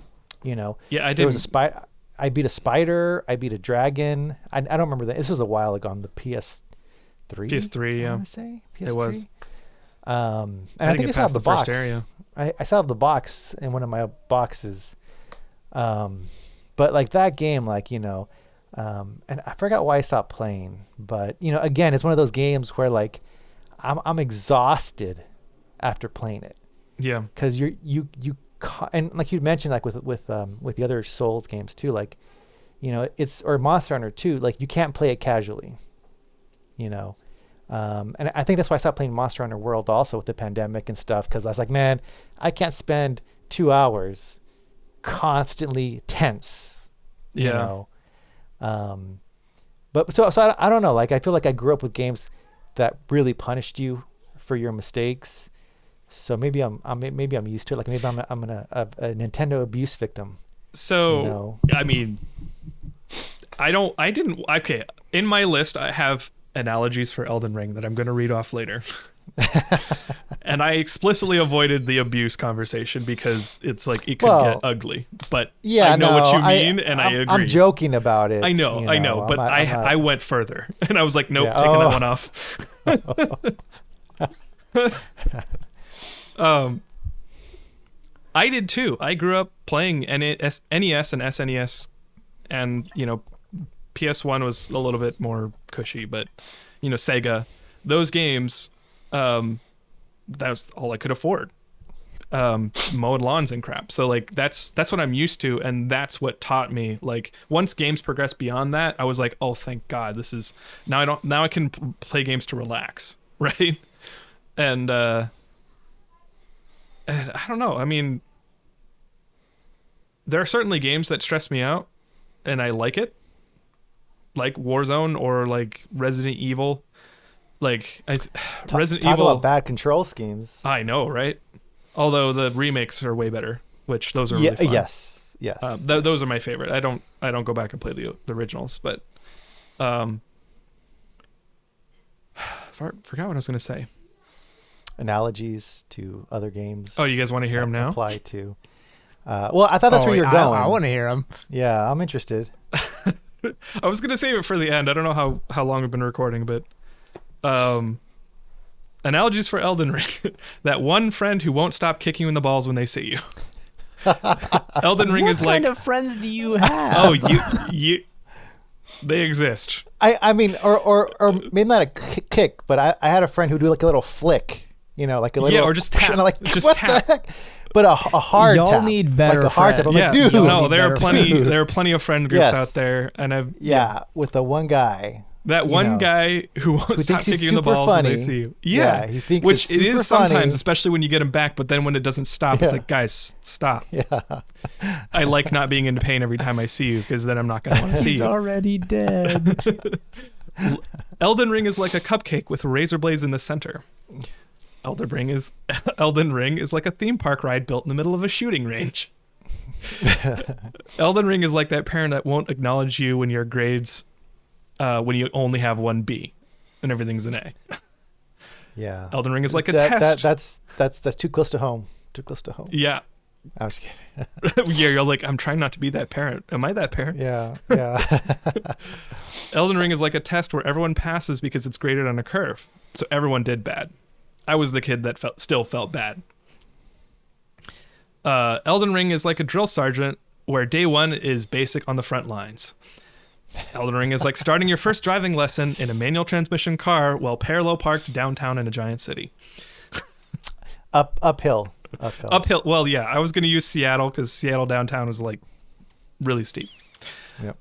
You know. Yeah, I did. There was a spider. I beat a spider. I beat a dragon. I don't remember that. This was a while ago on the PS3. PS3, yeah. I want to say PS3. It was. And I think I still have the box. Area. I still have the box in one of my boxes. But like that game, like, you know, and I forgot why I stopped playing, but you know, again, it's one of those games where like I'm exhausted after playing it. Yeah. Cause and like you mentioned, like with the other Souls games too, like, you know, or Monster Hunter too, like you can't play it casually, you know? And I think that's why I stopped playing Monster Hunter World also with the pandemic and stuff. Cause I was like, man, I can't spend 2 hours constantly tense, you know? But so I don't know. Like, I feel like I grew up with games that really punished you for your mistakes. So maybe I'm used to it. Like maybe I'm a Nintendo abuse victim. So, you know? I mean, okay. In my list, I have analogies for Elden Ring that I'm going to read off later. And I explicitly avoided the abuse conversation because it's like it could get ugly. But yeah, I know what you mean, and I agree. I'm joking about it. I know, but I went further, and I was like, nope, taking that one off. I did too. I grew up playing NES and SNES, and you know, PS1 was a little bit more cushy, but you know, Sega, those games. That was all I could afford. Mowing lawns and crap. So like that's what I'm used to, and that's what taught me. Like once games progressed beyond that, I was like, oh, thank God, this is now I can play games to relax, right? And I don't know. I mean, there are certainly games that stress me out, and I like it, like Warzone or like Resident Evil. Like Resident Evil. Talk about bad control schemes. I know, right? Although the remakes are way better, which those are really fun. Yes. Those are my favorite. I don't go back and play the originals, but forgot what I was going to say. Analogies to other games. Oh, you guys want to hear them now? Apply to. Well, I thought that's where you're going. I want to hear them. Yeah, I'm interested. I was going to save it for the end. I don't know how long we've been recording, but analogies for Elden Ring. That one friend who won't stop kicking you in the balls when they see you. Elden Ring is like, what kind of friends do you have? Oh, you they exist. I mean, or maybe not a kick, but I had a friend who do like a little flick, you know, like a little, or just tap. Like, just what tap. the heck? But a hard Y'all tap. need better like a hard tap. I'm yeah, like, dude. No, there are plenty of friend groups out there, and with the one guy. That one guy who won't stop kicking in the balls when they see you. Yeah, he thinks which it's it is super sometimes, funny. especially when you get him back. But then when it doesn't stop, it's like, guys, stop. Yeah. I like not being in pain every time I see you, because then I'm not going to want to see He's you. already dead. Elden Ring is like a cupcake with razor blades in the center. Elden Ring is like a theme park ride built in the middle of a shooting range. Elden Ring is like that parent that won't acknowledge you when your grades, when you only have one B and everything's an A. Yeah. Elden Ring is like a test. That's too close to home. Too close to home. Yeah. I was kidding. Yeah, you're like, I'm trying not to be that parent. Am I that parent? Yeah. Elden Ring is like a test where everyone passes because it's graded on a curve. So everyone did bad. I was the kid that still felt bad. Elden Ring is like a drill sergeant where day one is basic on the front lines. Elden Ring is like starting your first driving lesson in a manual transmission car while parallel parked downtown in a giant city. Uphill. Well, yeah, I was going to use Seattle because Seattle downtown is like really steep. Yep.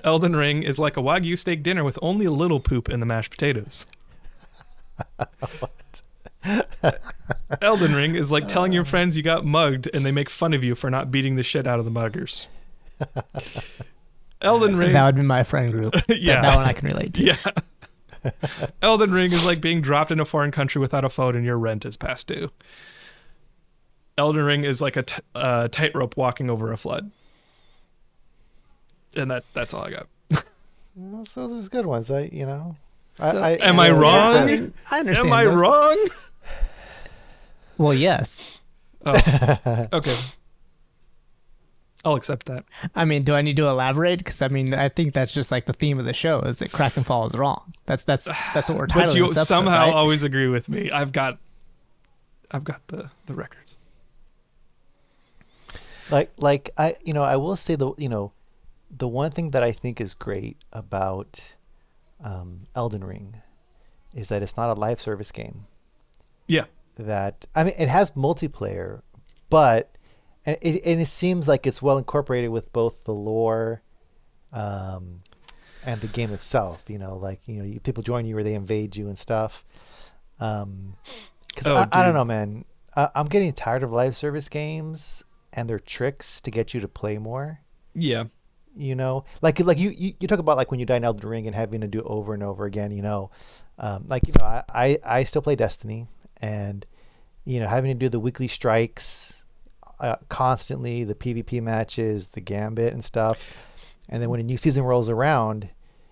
Elden Ring is like a Wagyu steak dinner with only a little poop in the mashed potatoes. What? Elden Ring is like telling your friends you got mugged and they make fun of you for not beating the shit out of the muggers. Elden Ring. That would be my friend group. Yeah. That one I can relate to. Yeah. Elden Ring is like being dropped in a foreign country without a phone and your rent is past due. Elden Ring is like a tightrope walking over a flood. And that's all I got. Well, so there's good ones. So- Am I wrong? I mean, I understand. Am I those. wrong? Well, yes. Oh, okay. I'll accept that. I mean, do I need to elaborate? Because I mean, I think that's just like the theme of the show is that Krakenfall is wrong. That's what we're titling But you this episode, somehow right? always agree with me. I've got the records. Like I will say the one thing that I think is great about Elden Ring is that it's not a live service game. Yeah. That I mean, it has multiplayer, but and it seems like it's well incorporated with both the lore, and the game itself. People join you or they invade you and stuff. Because I don't know, man. I'm getting tired of live service games and their tricks to get you to play more. Yeah. Like you talk about like when you die in Elden Ring and having to do it over and over again. I still play Destiny, and having to do the weekly strikes constantly, the PvP matches, the gambit and stuff, and then when a new season rolls around,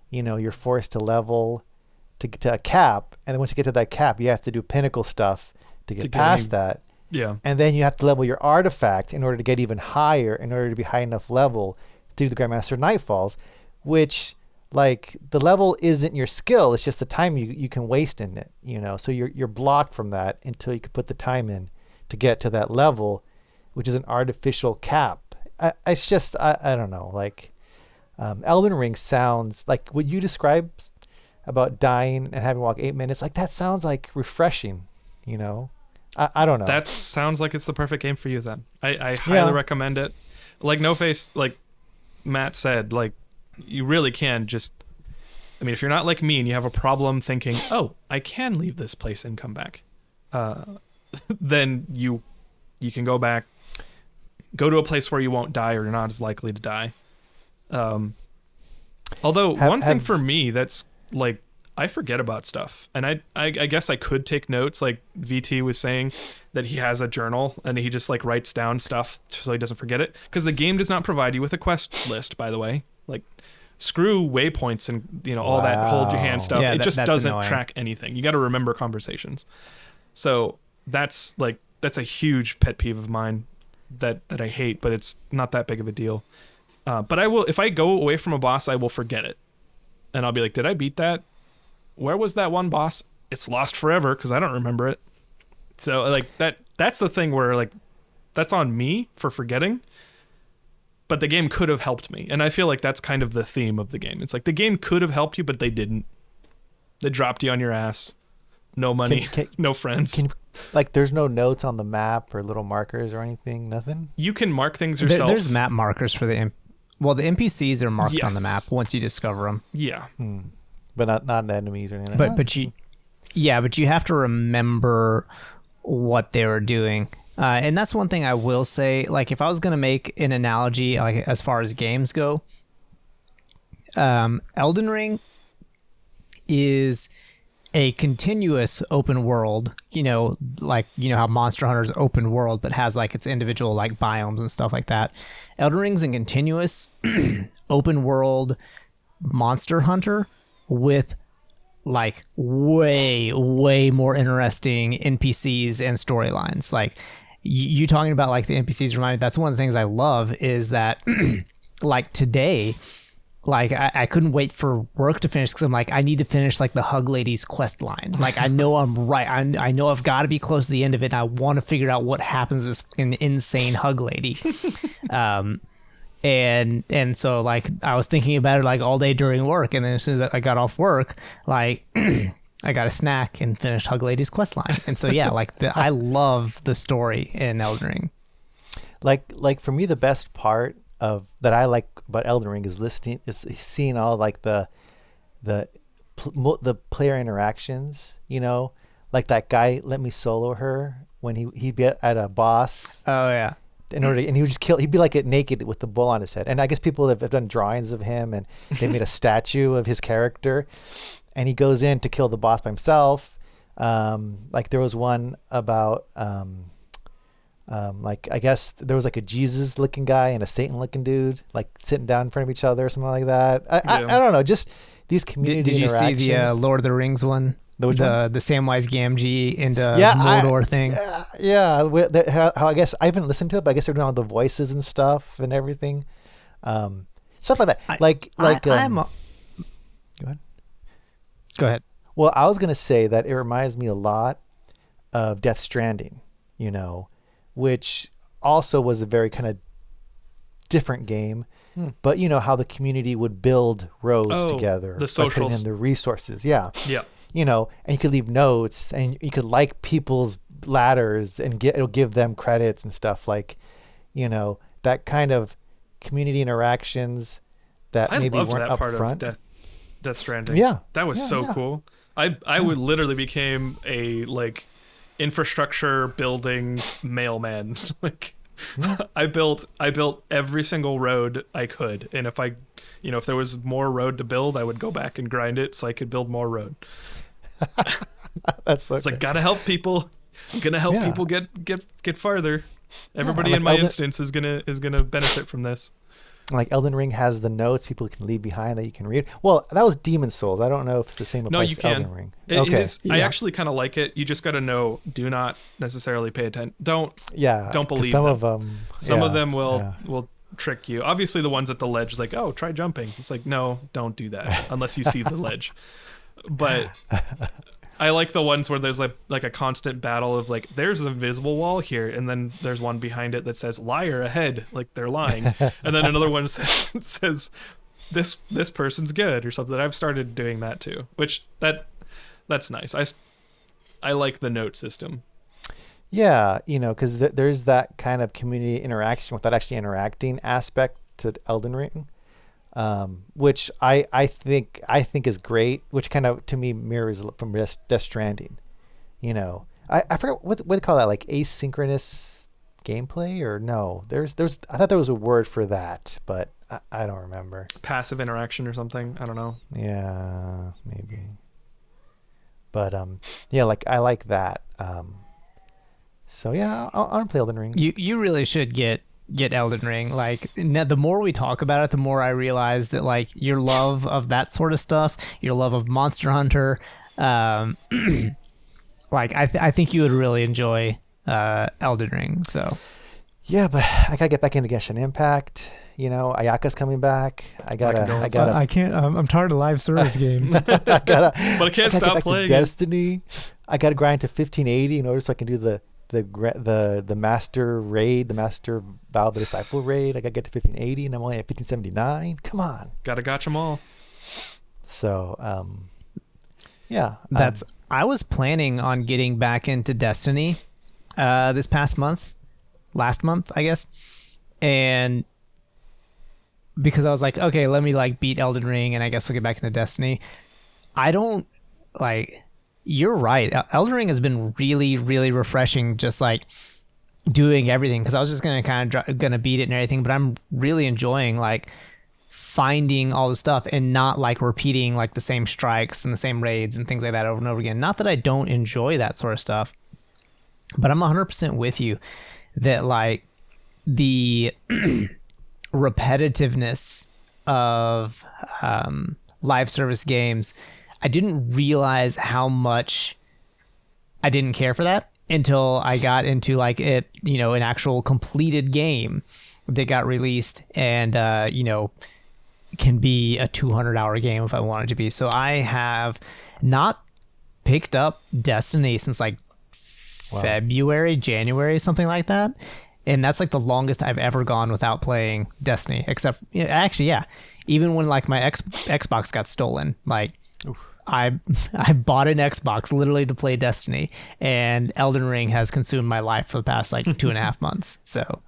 you're forced to level to get to a cap, and then once you get to that cap, you have to do pinnacle stuff to get past that. Yeah. And then you have to level your artifact in order to get even higher, in order to be high enough level to do the Grandmaster Nightfalls, which like the level isn't your skill, it's just the time you can waste in it, so you're blocked from that until you can put the time in to get to that level, which is an artificial cap. It's just I don't know, like Elden Ring sounds like what you described about dying and having to walk 8 minutes, like that sounds like refreshing. I don't know. That sounds like it's the perfect game for you then. I highly recommend it. Like No Face, like Matt said, like you really can just, I mean, if you're not like me and you have a problem thinking, oh, I can leave this place and come back, then you can go back, go to a place where you won't die or you're not as likely to die. Although one thing for me that's like, I forget about stuff, and I guess I could take notes. Like VT was saying that he has a journal and he just like writes down stuff so he doesn't forget it, because the game does not provide you with a quest list, by the way. Like screw waypoints and all that hold your hand stuff. Yeah, it just that's doesn't annoying. track anything. You got to remember conversations. So that's a huge pet peeve of mine that I hate, but it's not that big of a deal. But I will, if I go away from a boss, I will forget it, and I'll be like, did I beat that? Where was that one boss? It's lost forever because I don't remember it. So like that's the thing where like that's on me for forgetting, but the game could have helped me. And I feel like that's kind of the theme of the game. It's like the game could have helped you, but they didn't. They dropped you on your ass. No money, no friends. Like there's no notes on the map or little markers or anything, nothing? You can mark things yourself. There's map markers for the NPCs are marked on the Yes. map once you discover them. Yeah. But not enemies or anything. But you have to remember what they were doing, and that's one thing I will say. Like if I was gonna make an analogy, like as far as games go, Elden Ring is a continuous open world. How Monster Hunter's open world, but has like its individual like biomes and stuff like that. Elden Ring's a continuous open world Monster Hunter with like way more interesting NPCs and storylines. Like you talking about like the NPCs remind me, that's one of the things I love is that like today, like I couldn't wait for work to finish because I'm like, I need to finish like the Hug Lady's quest line. Like I know I'm right. I know I've got to be close to the end of it, and I want to figure out what happens to this insane Hug Lady. And so like I was thinking about it like all day during work, and then as soon as I got off work, like I got a snack and finished Hug Lady's quest line. And so yeah, like I love the story in Elden Ring. Like for me, the best part of that I like about Elden Ring is seeing all like the player interactions. like that guy let me solo her when he'd be at a boss. Oh yeah. And he would just kill. He'd be like naked with the bull on his head. And I guess people have done drawings of him, and they made a statue of his character. And he goes in to kill the boss by himself. Like there was one about like I guess there was like a Jesus looking guy and a Satan looking dude like sitting down in front of each other or something like that. I don't know. Just these community Did you see interactions. the Lord of the Rings one? The Samwise Gamgee into Mordor thing. Yeah. How I guess I haven't listened to it, but I guess they're doing all the voices and stuff and everything, stuff like that. Go ahead. Well, I was gonna say that it reminds me a lot of Death Stranding, which also was a very kind of different game. But how the community would build roads together by putting in the resources. Yeah. Yeah. And you could leave notes and you could like people's ladders and it'll give them credits and stuff like, that kind of community interactions that maybe weren't up front. Death Stranding. Yeah. That was cool. I would literally became a infrastructure building mailman. I built every single road I could, and if there was more road to build, I would go back and grind it so I could build more road. That's so. It's like gotta help people. I'm gonna help people get farther. Everybody in my instance is gonna benefit from this. Like Elden Ring has the notes people can leave behind that you can read. Well, that was Demon Souls. I don't know if it's the same applies to Elden Ring. It is, I actually kind of like it. You just got to know. Do not necessarily pay attention. Don't believe some them. of them. Some of them will trick you. Obviously, the ones at the ledge, like, oh, try jumping. It's like, no, don't do that unless you see the ledge. But I like the ones where there's like a constant battle of like, there's an invisible wall here, and then there's one behind it that says liar ahead, like they're lying, and then another one says this person's good or something. I've started doing that too, which that's nice. I like the note system. Yeah, because there's that kind of community interaction without actually interacting aspect to Elden Ring. Which I think is great, which kind of to me mirrors from Death Stranding. I forget what they call that, like asynchronous gameplay or no? There's I thought there was a word for that, but I don't remember. Passive interaction or something. I don't know. Yeah, maybe. But I like that. So yeah, I'll play Elden Ring. You really should get Elden Ring. Like, the more we talk about it, the more I realize that like your love of that sort of stuff, your love of Monster Hunter, like I think you would really enjoy Elden Ring. So yeah, but I gotta get back into Genshin Impact. Ayaka's coming back. I can't. I'm tired of live service games. But I can't stop playing Destiny. I gotta grind to 1580 in order so I can do the master raid, the master vow the disciple raid. I gotta get to 1580 and I'm only at 1579. Come on, gotta gotcha them all. So I was planning on getting back into Destiny this last month I guess, and because I was like, okay, let me like beat Elden Ring and I guess I'll get back into Destiny. I don't like. You're right. Elden Ring has been really, really refreshing, just like doing everything. Because I was just gonna beat it and everything, but I'm really enjoying like finding all the stuff and not like repeating like the same strikes and the same raids and things like that over and over again. Not that I don't enjoy that sort of stuff, but I'm 100% with you that like the repetitiveness of live service games. I didn't realize how much I didn't care for that until I got into like an actual completed game that got released and, can be a 200-hour game if I wanted to be. So I have not picked up Destiny since like February, January, something like that. And that's like the longest I've ever gone without playing Destiny, except even when like my Xbox got stolen, like, oof. I bought an Xbox literally to play Destiny, and Elden Ring has consumed my life for the past like 2.5 months. So,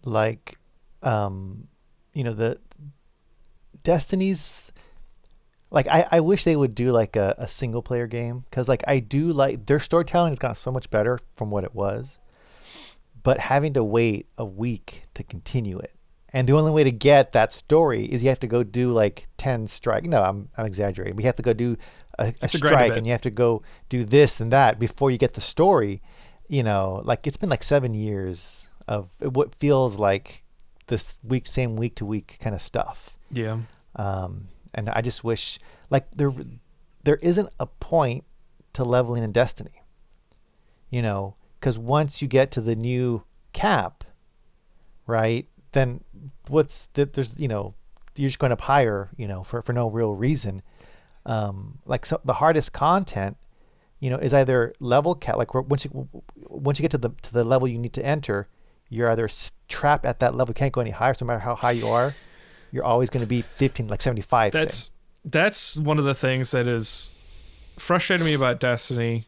like, the Destiny's like I wish they would do like a single player game, because like I do like their storytelling has gotten so much better from what it was, but having to wait a week to continue it, and the only way to get that story is you have to go do like 10 strike. No, I'm exaggerating. We have to go do a strike, and you have to go do this and that before you get the story. You know, like it's been like 7 years of what feels like this same week to week kind of stuff. Yeah. And I just wish, like, there isn't a point to leveling in Destiny, you know, because once you get to the new cap, right, then there's, you know, you're just going up higher, you know, for no real reason. Like, so the hardest content, you know, is either level cap, like once you get to the level you need to enter, you're either trapped at that level, can't go any higher, so no matter how high you are, you're always going to be 15, like 75. That's one of the things that is frustrating me about Destiny.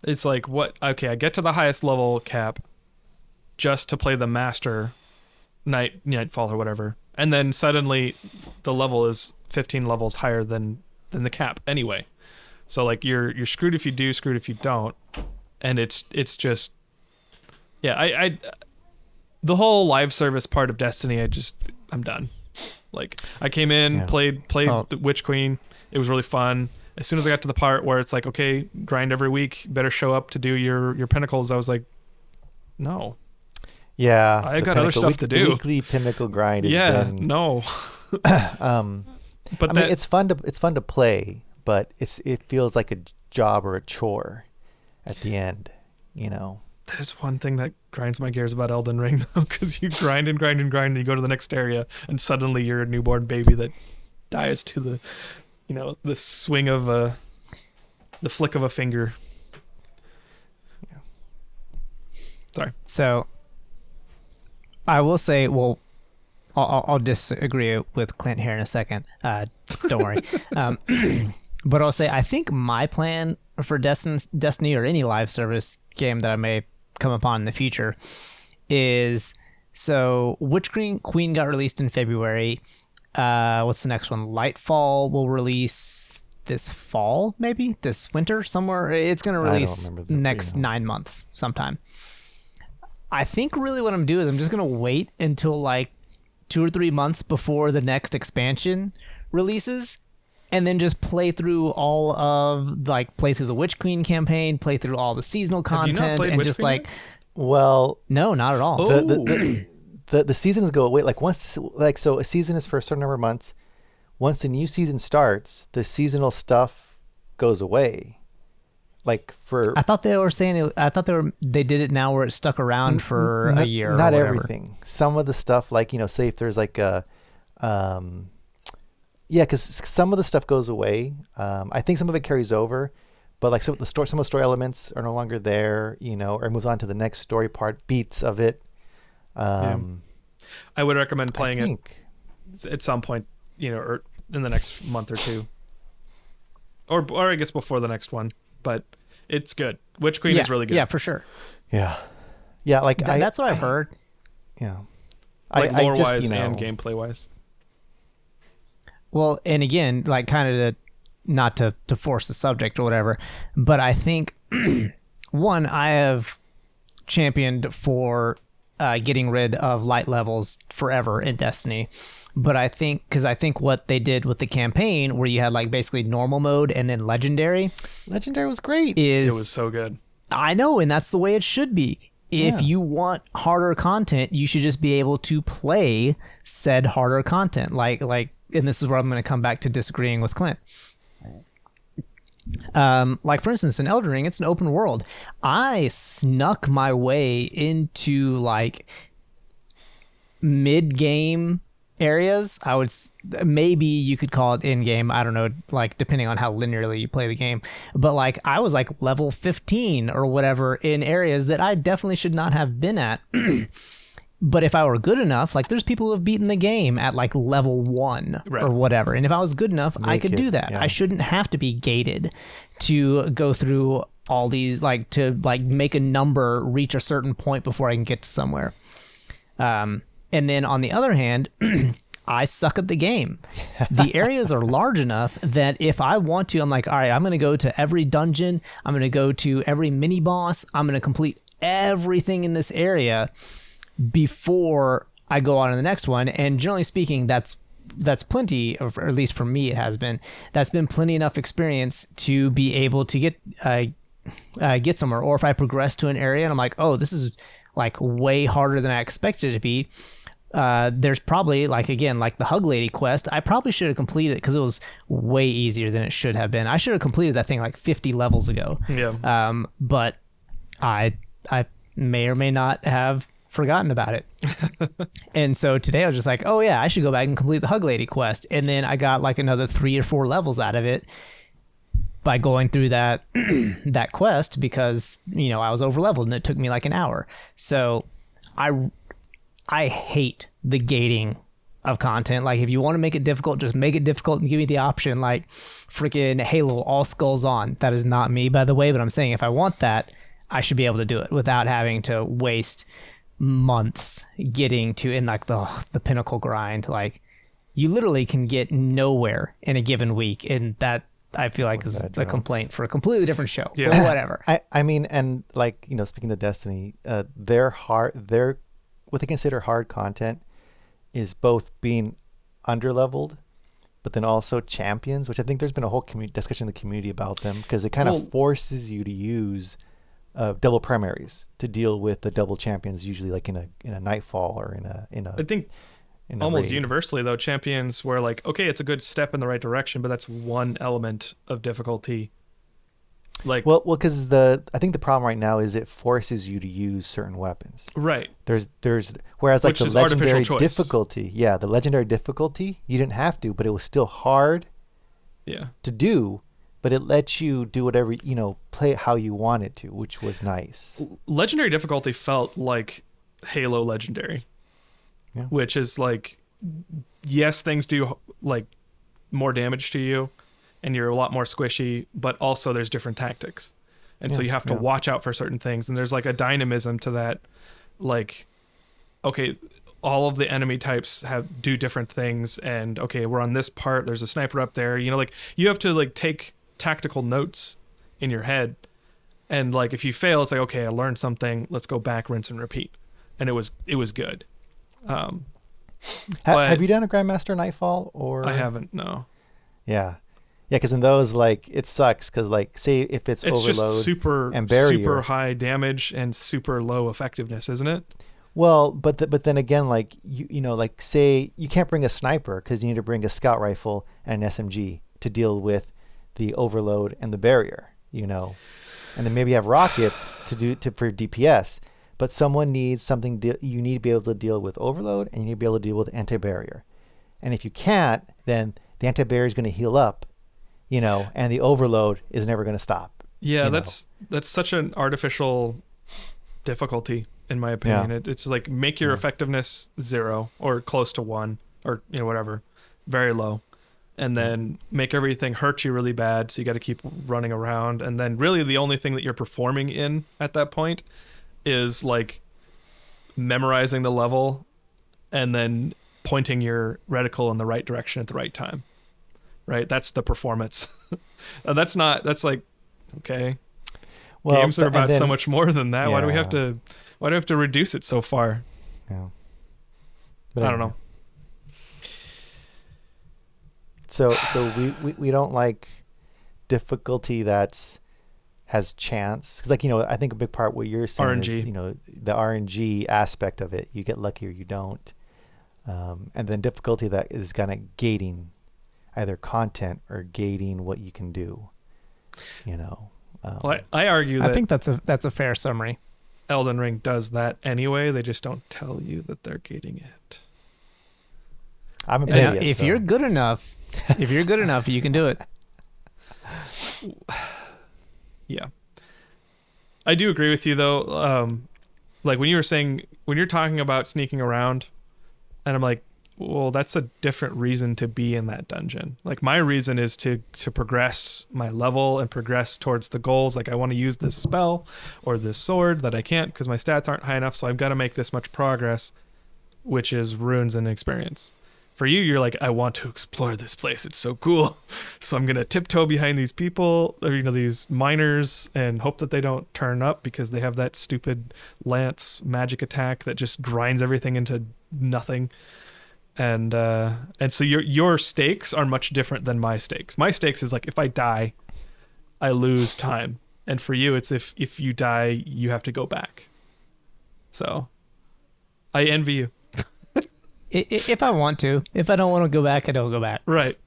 It's like, I get to the highest level cap just to play the master Nightfall or whatever, and then suddenly the level is 15 levels higher than the cap anyway. So like you're screwed if you do, screwed if you don't, and it's just, yeah. I the whole live service part of Destiny, I'm done. Like I came in, played the Witch Queen. It was really fun. As soon as I got to the part where it's like, okay, grind every week, better show up to do your pinnacles, I was like, no. Yeah, I got other stuff to do. The weekly pinnacle grind has been no. But I mean, it's fun to play, but it feels like a job or a chore at the end, you know. That is one thing that grinds my gears about Elden Ring, though, because you grind and grind and grind, and you go to the next area, and suddenly you're a newborn baby that dies to the, you know, the swing of the flick of a finger. Yeah. Sorry. So, I will say, well, I'll disagree with Clint here in a second. Don't worry. But I'll say, I think my plan for Destiny or any live service game that I may come upon in the future is, so Witch Queen got released in February. What's the next one? Lightfall will release this fall, maybe this winter somewhere. It's going to release next 9 months sometime. I think really what I'm doing is I'm just going to wait until like 2 or 3 months before the next expansion releases, and then just play through play through the Witch Queen campaign, play through all the seasonal content, and just Queen like yet? Well, no, not at all. The seasons go away. Like once, like, so a season is for a certain number of months. Once the new season starts, the seasonal stuff goes away. Like I thought they were saying they did it now where it stuck around for a year. Not or everything. Some of the stuff, like, you know, say if there's like a, because some of the stuff goes away. I think some of it carries over, but like some of the story elements are no longer there, you know, or moves on to the next story part, beats of it. I would recommend playing it at some point, you know, or in the next month or two, or I guess before the next one. But it's good. Witch Queen is really good. Yeah, for sure. Yeah. Like that's what I've heard. Yeah. Like lore-wise and gameplay-wise. Well, and again, like kind of not to force the subject or whatever, but I think one, I have championed for getting rid of light levels forever in Destiny. But I think what they did with the campaign, where you had like basically normal mode and then legendary was great. It was so good. I know, and that's the way it should be. If you want harder content, you should just be able to play said harder content. Like, and this is where I'm going to come back to disagreeing with Clint. Like for instance, in Elden Ring, it's an open world. I snuck my way into like mid-game areas. Maybe you could call it in-game, I don't know, like depending on how linearly you play the game, but like I was like level 15 or whatever in areas that I definitely should not have been at. But if I were good enough, like there's people who have beaten the game at like level 1 or whatever, and if I was good enough, I could do that. I shouldn't have to be gated to go through all these, like to like make a number reach a certain point before I can get to somewhere. And then on the other hand, I suck at the game. The areas are large enough that if I want to, I'm like, all right, I'm going to go to every dungeon. I'm going to go to every mini boss. I'm going to complete everything in this area before I go on to the next one. And generally speaking, that's plenty, or at least for me, it has been. That's been plenty enough experience to be able to get somewhere. Or if I progress to an area and I'm like, oh, this is like way harder than I expected it to be. There's probably like the Hug Lady quest. I probably should have completed it because it was way easier than it should have been. I should have completed that thing like 50 levels ago. Yeah. But I may or may not have forgotten about it. And so today I was just like, oh yeah, I should go back and complete the Hug Lady quest. And then I got like another 3 or 4 levels out of it by going through that that quest because, you know, I was over leveled and it took me like an hour. So I hate the gating of content. Like, if you want to make it difficult, just make it difficult and give me the option. Like freaking Halo, all skulls on. That is not me, by the way, but I'm saying if I want that, I should be able to do it without having to waste months getting to in like the pinnacle grind. Like, you literally can get nowhere in a given week, and that I feel like is a complaint for a completely different show. Yeah. But whatever. I mean, and like, you know, speaking of Destiny, what they consider hard content is both being underleveled, but then also champions, which I think there's been a whole discussion in the community about them because it kind of forces you to use double primaries to deal with the double champions, usually like in a Nightfall or in a I think almost universally though, champions were like, okay, it's a good step in the right direction, but that's one element of difficulty. Like, well, because I think the problem right now is it forces you to use certain weapons. Right. There's whereas like Which the is legendary artificial choice. difficulty, the legendary difficulty, you didn't have to, but it was still hard. Yeah. To do, but it lets you do whatever, you know, play it how you wanted to, which was nice. Legendary difficulty felt like Halo Legendary, which is like, yes, things do like more damage to you and you're a lot more squishy, but also there's different tactics. And so you have to watch out for certain things. And there's like a dynamism to that. Like, okay, all of the enemy types do different things. And okay, we're on this part. There's a sniper up there. You know, like you have to like take tactical notes in your head. And like, if you fail, it's like, okay, I learned something. Let's go back, rinse and repeat. And it was good. Have you done a Grandmaster Nightfall or? I haven't, no. Yeah. Yeah, because in those, like, it sucks because, like, say if it's overload just super and barrier, super high damage and super low effectiveness, isn't it? Well, but then again, like you know, like say you can't bring a sniper because you need to bring a scout rifle and an SMG to deal with the overload and the barrier, you know, and then maybe you have rockets for DPS. But someone needs something. You need to be able to deal with overload, and you need to be able to deal with anti-barrier. And if you can't, then the anti-barrier is going to heal up, you know, and the overload is never going to stop. Yeah, that's such an artificial difficulty, in my opinion. Yeah. It's like make your effectiveness 0 or close to 1 or, you know, whatever, very low, and then make everything hurt you really bad. So you got to keep running around, and then really the only thing that you're performing in at that point is like memorizing the level and then pointing your reticle in the right direction at the right time. Right? That's the performance. That's like, okay. Well, games are about so much more than that. Yeah. Why do we have to reduce it so far? Yeah. But I don't know. So we don't like difficulty has chance, because like, you know, I think a big part what you're saying RNG. is, you know, the RNG aspect of it. You get lucky or you don't, and then difficulty that is kind of gating either content or gating what you can do. You know. Well, I argue that I think that's a fair summary. Elden Ring does that anyway. They just don't tell you that they're gating it. I'm a idiot. If you're good enough, you can do it. Yeah, I do agree with you though. Like when you're talking about sneaking around, and I'm like, well, that's a different reason to be in that dungeon. Like my reason is to progress my level and progress towards the goals. Like I want to use this spell or this sword that I can't because my stats aren't high enough. So I've got to make this much progress, which is runes and experience. For you, you're like, I want to explore this place. It's so cool. So I'm going to tiptoe behind these people, or, these miners, and hope that they don't turn up because they have that stupid lance magic attack that just grinds everything into nothing. And so your stakes are much different than my stakes. My stakes is like, if I die, I lose time. And for you, it's if you die, you have to go back. So I envy you. If I want to. If I don't want to go back, I don't go back. Right.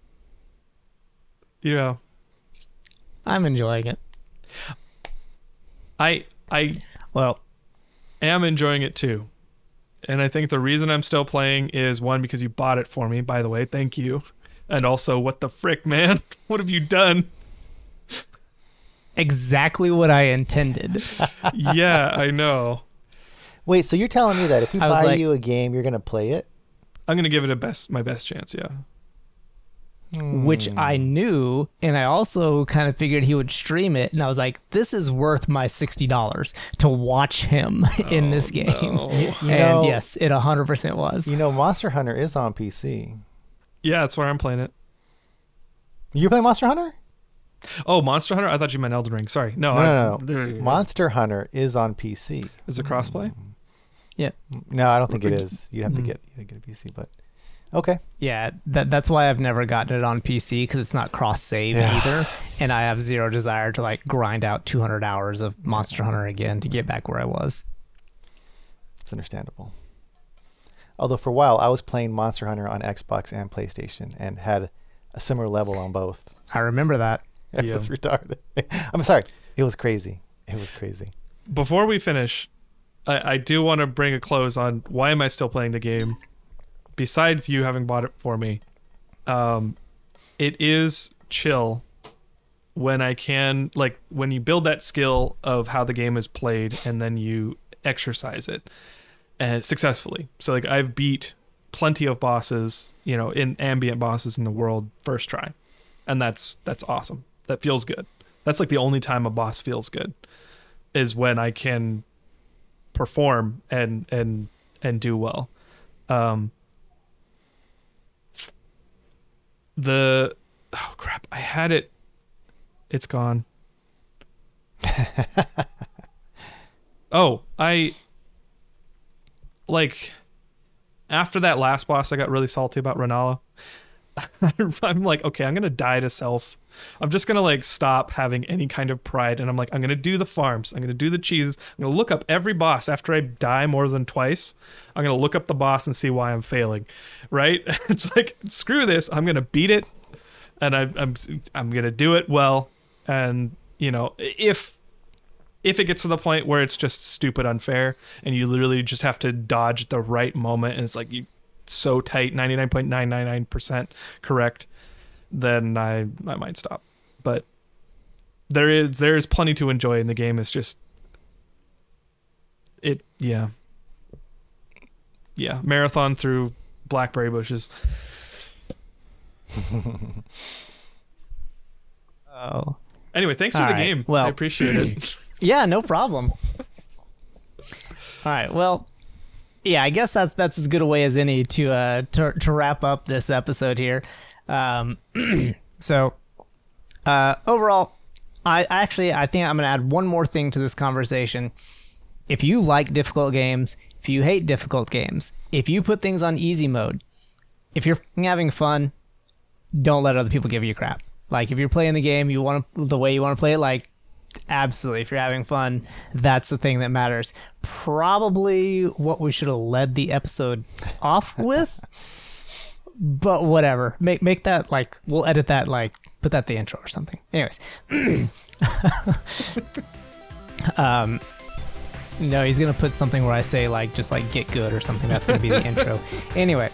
I'm enjoying it. I am enjoying it too. And I think the reason I'm still playing is, one, because you bought it for me, by the way. Thank you. And also, what the frick, man? What have you done? Exactly what I intended. Yeah, I know. Wait, so you're telling me that if you buy you a game, you're going to play it? I'm going to give it my best chance, yeah. Which I knew, and I also kind of figured he would stream it, and I was like, this is worth my $60 to watch him in this game. No. And yes, it 100% was. Monster Hunter is on PC. Yeah, that's where I'm playing it. You're playing Monster Hunter? Oh, Monster Hunter? I thought you meant Elden Ring. Sorry. No. Monster Hunter is on PC. Is it crossplay? Yeah. No, I don't think it is. You have to get a PC, but okay. Yeah, that's why I've never gotten it on PC, because it's not cross-save either, and I have zero desire to grind out 200 hours of Monster Hunter again to get back where I was. It's understandable. Although for a while I was playing Monster Hunter on Xbox and PlayStation and had a similar level on both. I remember that. It was retarded. I'm sorry. It was crazy. Before we finish, I do want to bring a close on why am I still playing the game, besides you having bought it for me. It is chill when I can, when you build that skill of how the game is played and then you exercise it successfully. So I've beat plenty of bosses, in ambient bosses in the world first try. And that's awesome. That feels good. That's the only time a boss feels good, is when I can perform and do well. Oh crap, I had it. It's gone. After that last boss, I got really salty about Renala. I'm like, okay, I'm gonna die to self. I'm just gonna stop having any kind of pride, and I'm gonna do the farms, I'm gonna do the cheeses, I'm gonna look up every boss after I die more than twice. I'm gonna look up the boss and see why I'm failing, right? It's screw this, I'm gonna beat it, and I'm gonna do it well. And if it gets to the point where it's just stupid unfair and you literally just have to dodge at the right moment, and it's you so tight, 99.999% correct, then I might stop. But there is plenty to enjoy in the game. It's just marathon through blackberry bushes. Oh. Anyway, thanks for the game. Well, I appreciate it. Yeah, no problem. All right. Well, yeah, I guess that's as good a way as any to wrap up this episode here. So overall, I think I'm gonna add one more thing to this conversation. If you like difficult games, if you hate difficult games, if you put things on easy mode, if you're having fun, don't let other people give you crap. If you're playing the game, the way you want to play it, absolutely, if you're having fun, that's the thing that matters. Probably what we should have led the episode off with, but whatever. Make that we'll edit that, put that the intro or something. Anyways. No, he's gonna put something where I say just get good or something. That's gonna be the intro. Anyway.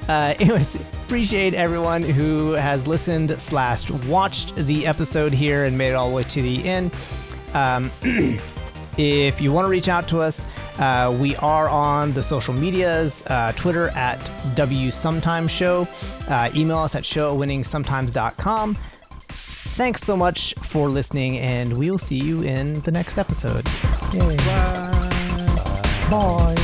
Anyways, appreciate everyone who has listened / watched the episode here and made it all the way to the end. If you want to reach out to us, we are on the social medias, Twitter at WSometimeShow, email us at show@winningsometimes.com. Thanks so much for listening, and we'll see you in the next episode. Yay. Bye. Bye.